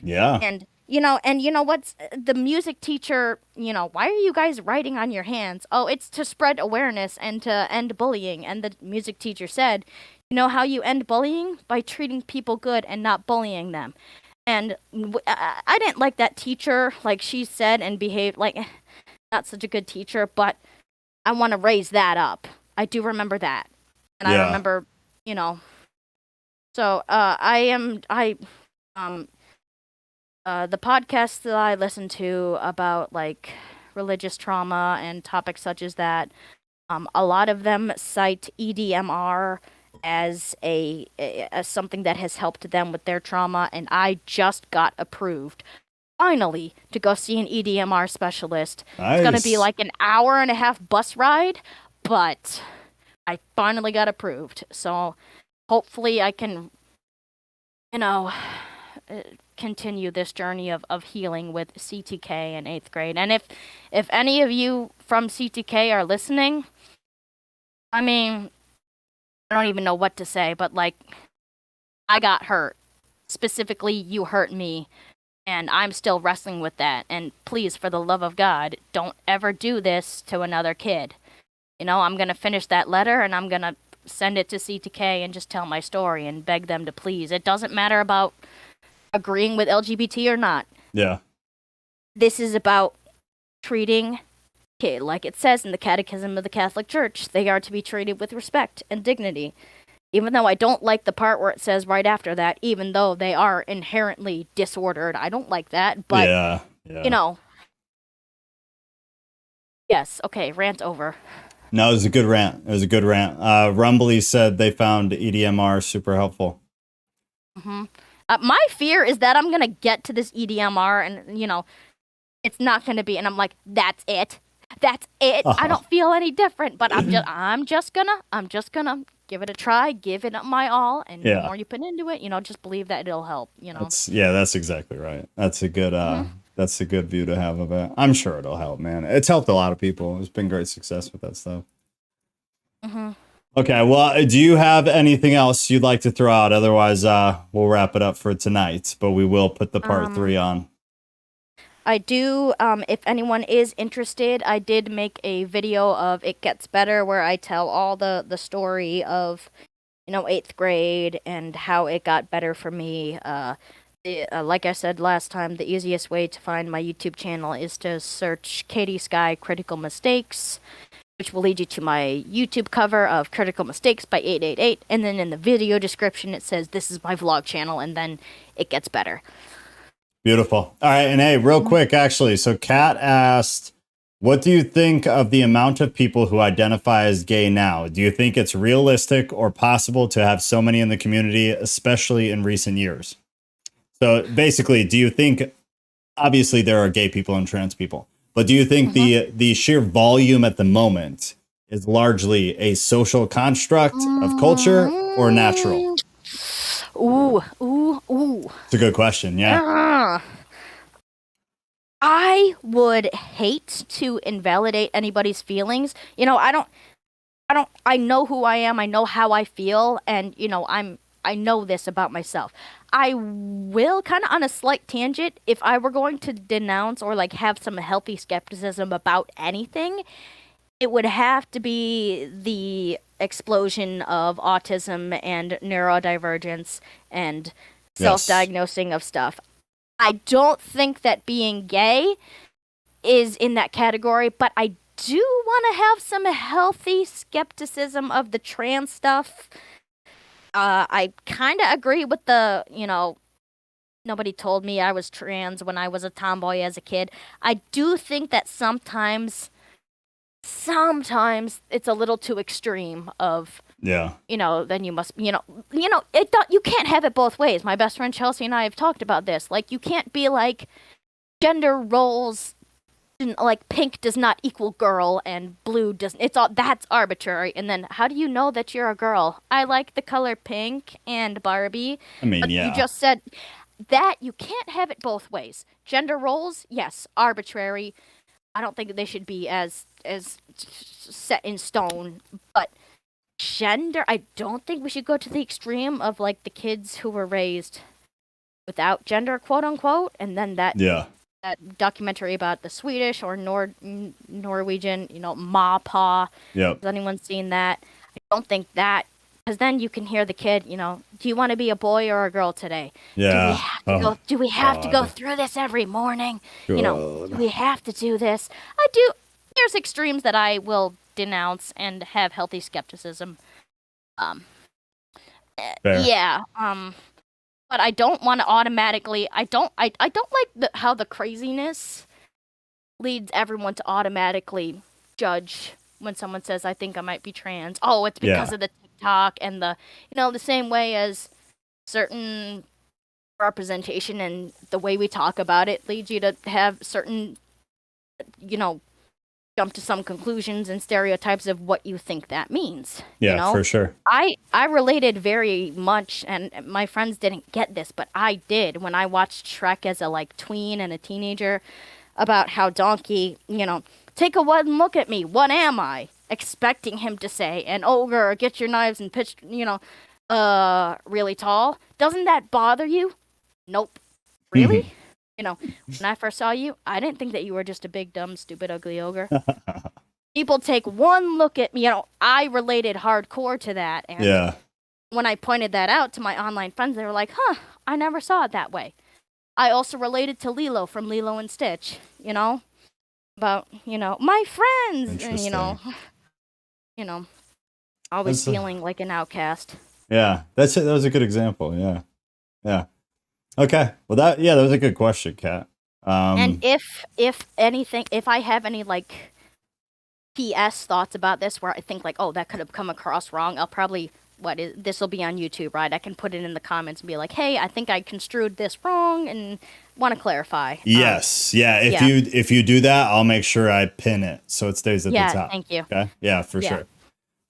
Yeah. And you know what's the music teacher? Why are you guys writing on your hands? Oh, it's to spread awareness and to end bullying. And the music teacher said, how you end bullying? By treating people good and not bullying them. And I didn't like that teacher, like she said, and behaved like not such a good teacher, but I want to raise that up. I do remember that. And I remember, so the podcasts that I listen to about like religious trauma and topics such as that, a lot of them cite EDMR as as something that has helped them with their trauma, and I just got approved finally to go see an EDMR specialist. Nice. It's gonna be like an hour and a half bus ride, but I finally got approved, so hopefully I can continue this journey of healing with CTK in 8th grade. And if any of you from CTK are listening, I mean, I don't even know what to say, but like, I got hurt. Specifically, you hurt me, and I'm still wrestling with that. And please, for the love of God, don't ever do this to another kid. I'm gonna finish that letter and I'm gonna send it to CTK and just tell my story and beg them to please. It doesn't matter about agreeing with LGBT or not. Yeah. This is about treating kids, like it says in the Catechism of the Catholic Church, they are to be treated with respect and dignity. Even though I don't like the part where it says right after that, even though they are inherently disordered, I don't like that. But, Yeah. Yes, okay, rant over. No, it was a good rant. It was a good rant. Rumbly said they found EDMR super helpful. Mm-hmm. My fear is that I'm gonna get to this EDMR and, it's not gonna be, and I'm like, that's it. That's it. Uh-huh. I don't feel any different, but I'm just gonna give it a try, give it my all, and the more you put into it, just believe that it'll help. That's exactly right. That's a good that's a good view to have of it. I'm sure it'll help, man. It's helped a lot of people. It's been great success with that stuff. Mm-hmm. Okay, well, do you have anything else you'd like to throw out? Otherwise, we'll wrap it up for tonight. But we will put the part 3 on. I do, if anyone is interested, I did make a video of It Gets Better where I tell all the story of, 8th grade and how it got better for me. Like I said last time, the easiest way to find my YouTube channel is to search Katie Sky Critical Mistakes, which will lead you to my YouTube cover of Critical Mistakes by 888. And then in the video description, it says, this is my vlog channel, and then It Gets Better. Beautiful. All right. And hey, real quick, actually. So Kat asked, what do you think of the amount of people who identify as gay now? Do you think it's realistic or possible to have so many in the community, especially in recent years? So basically, do you think, obviously there are gay people and trans people, but do you think the sheer volume at the moment is largely a social construct of culture or natural? Ooh. It's a good question. Yeah. I would hate to invalidate anybody's feelings. I know who I am. I know how I feel. And, I know this about myself. I will kind of on a slight tangent, if I were going to denounce or like have some healthy skepticism about anything, it would have to be the explosion of autism and neurodivergence and self-diagnosing of stuff. I don't think that being gay is in that category, but I do want to have some healthy skepticism of the trans stuff. I kind of agree with the, nobody told me I was trans when I was a tomboy as a kid. I do think that sometimes it's a little too extreme of, then you must, you can't have it both ways. My best friend Chelsea and I have talked about this. Like, you can't be like gender roles, like pink does not equal girl and blue doesn't. That's arbitrary. And then how do you know that you're a girl? I like the color pink and Barbie. I mean, but you just said that you can't have it both ways. Gender roles, yes, arbitrary. I don't think they should be as set in stone, but gender, I don't think we should go to the extreme of like the kids who were raised without gender, quote unquote, and then that documentary about the Swedish or Norwegian, Ma Pa. Yep. Has anyone seen that? I don't think that, because then you can hear the kid, do you want to be a boy or a girl today? Yeah. Do we have to go through this every morning? Do we have to do this? I do. There's extremes that I will denounce and have healthy skepticism. Fair. Yeah. But I don't want to automatically. I don't like how the craziness leads everyone to automatically judge when someone says, "I think I might be trans." Oh, it's because of the TikTok and the same way as certain representation and the way we talk about it leads you to have certain, jump to some conclusions and stereotypes of what you think that means. Yeah, for sure. I related very much, and my friends didn't get this, but I did when I watched Shrek as a tween and a teenager, about how Donkey, take a one look at me, what am I? Expecting him to say, an ogre, get your knives and pitch, really tall. Doesn't that bother you? Nope. Really? When I first saw you, I didn't think that you were just a big, dumb, stupid, ugly ogre. people take one look at me. I related hardcore to that, and Yeah. when I pointed that out to my online friends, they were like, "Huh, I never saw it that way." I also related to Lilo from Lilo and Stitch, about my friends, and Interesting. always That's feeling like an outcast. yeah. That's it. That was a good example. Yeah. Yeah. Okay. Well, that was a good question, Kat. And if anything, if I have any like PS thoughts about this where I think like, oh, that could have come across wrong, I'll probably this will be on YouTube, right? I can put it in the comments and be like, hey, I think I construed this wrong and want to clarify. Yes. Yeah. Yeah. If you do that, I'll make sure I pin it so it stays at the Yeah, top. thank you. Okay. Yeah, for Yeah. sure.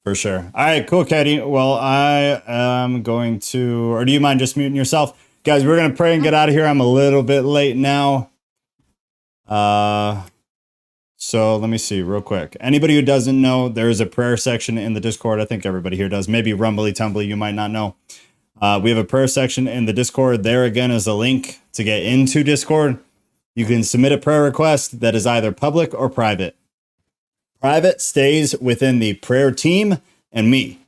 For sure. All right, cool, Katie. Well, I am going to, or do you mind just muting yourself? Guys, we're going to pray and get out of here. I'm a little bit late now. So let me see real quick. Anybody who doesn't know, there is a prayer section in the Discord. I think everybody here does. Maybe Rumbly Tumbly, you might not know. We have a prayer section in the Discord. There again is a link to get into Discord. You can submit a prayer request that is either public or private. Private stays within the prayer team and me.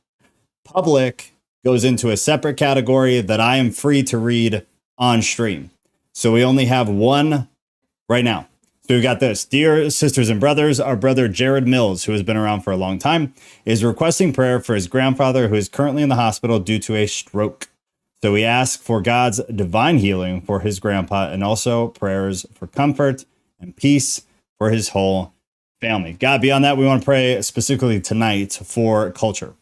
Public goes into a separate category that I am free to read on stream. So we only have one right now. So we got this. Dear sisters and brothers, our brother Jared Mills, who has been around for a long time, is requesting prayer for his grandfather who is currently in the hospital due to a stroke. So we ask for God's divine healing for his grandpa and also prayers for comfort and peace for his whole family. God, beyond that, we want to pray specifically tonight for culture.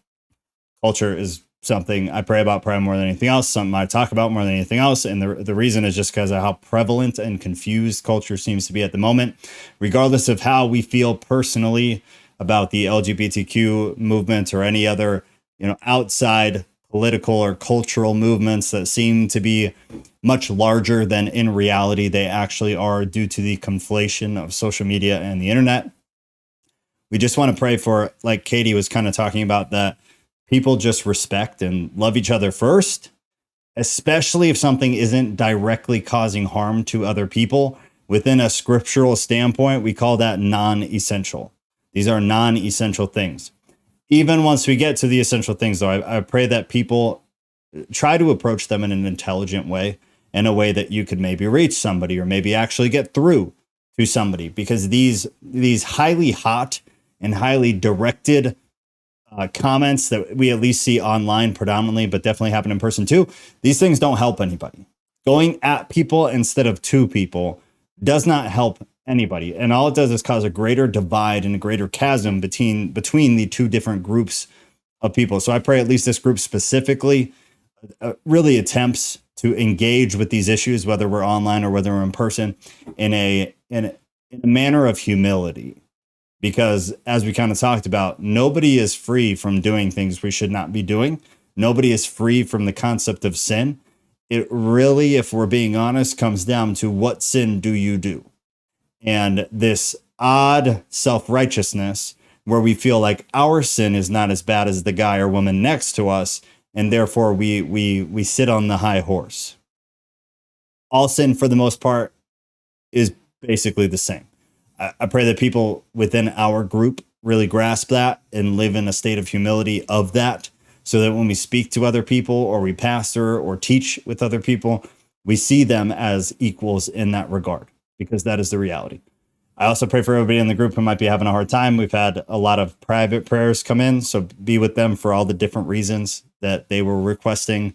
Culture is something I pray about probably more than anything else, something I talk about more than anything else. And the reason is just because of how prevalent and confused culture seems to be at the moment, regardless of how we feel personally about the LGBTQ movement or any other, outside political or cultural movements that seem to be much larger than in reality they actually are due to the conflation of social media and the internet. We just want to pray for, like Katie was kind of talking about, that people just respect and love each other first, especially if something isn't directly causing harm to other people. Within a scriptural standpoint, we call that non-essential. These are non-essential things. Even once we get to the essential things, though, I pray that people try to approach them in an intelligent way, in a way that you could maybe reach somebody or maybe actually get through to somebody, because these highly hot and highly directed comments that we at least see online predominantly, but definitely happen in person too, these things don't help anybody. Going at people instead of to people does not help anybody. And all it does is cause a greater divide and a greater chasm between the two different groups of people. So I pray at least this group specifically really attempts to engage with these issues, whether we're online or whether we're in person, in a manner of humility. Because as we kind of talked about, nobody is free from doing things we should not be doing. Nobody is free from the concept of sin. It really, if we're being honest, comes down to what sin do you do? And this odd self-righteousness where we feel like our sin is not as bad as the guy or woman next to us, and therefore we sit on the high horse. All sin, for the most part, is basically the same. I pray that people within our group really grasp that and live in a state of humility of that, so that when we speak to other people or we pastor or teach with other people, we see them as equals in that regard, because that is the reality. I also pray for everybody in the group who might be having a hard time. We've had a lot of private prayers come in, so be with them for all the different reasons that they were requesting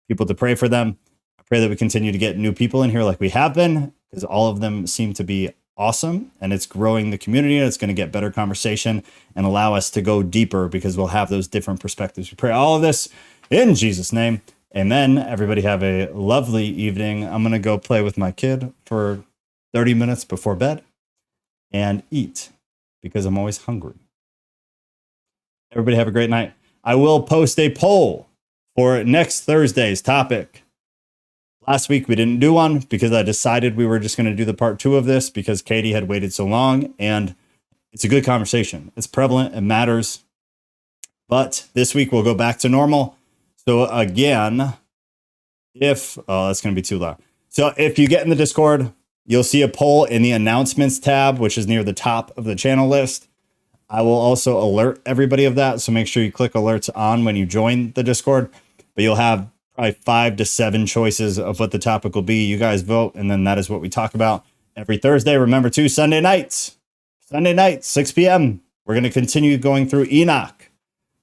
people to pray for them. I pray that we continue to get new people in here like we have been, because all of them seem to be awesome, and it's growing the community, and it's going to get better conversation and allow us to go deeper, because we'll have those different perspectives. We pray all of this in Jesus' name. Amen. Everybody have a lovely evening. I'm going to go play with my kid for 30 minutes before bed and eat, because I'm always hungry. Everybody have a great night. I will post a poll for next Thursday's topic. Last week we didn't do one because I decided we were just going to do the part 2 of this because Katie had waited so long, and it's a good conversation. It's prevalent, it matters. But this week we'll go back to normal. So again, that's going to be too loud. So if you get in the Discord, you'll see a poll in the announcements tab, which is near the top of the channel list. I will also alert everybody of that. So make sure you click alerts on when you join the Discord. But you'll have probably 5 to 7 choices of what the topic will be. You guys vote, and then that is what we talk about every Thursday. Remember, too, Sunday nights, 6 p.m. We're going to continue going through Enoch,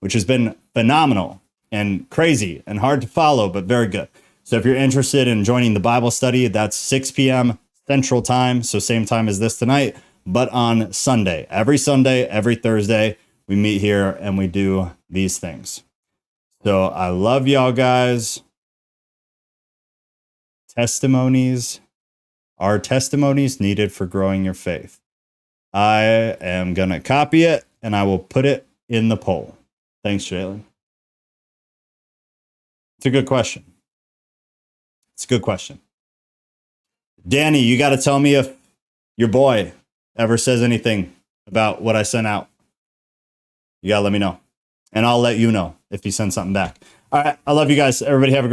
which has been phenomenal and crazy and hard to follow, but very good. So if you're interested in joining the Bible study, that's 6 p.m. Central Time, so same time as this tonight, but on Sunday. Every Sunday, every Thursday, we meet here and we do these things. So I love y'all guys. Testimonies are testimonies needed for growing your faith. I am going to copy it and I will put it in the poll. Thanks, Jalen. It's a good question. It's a good question. Danny, you got to tell me if your boy ever says anything about what I sent out. You got to let me know. And I'll let you know if he sends something back. All right. I love you guys. Everybody have a great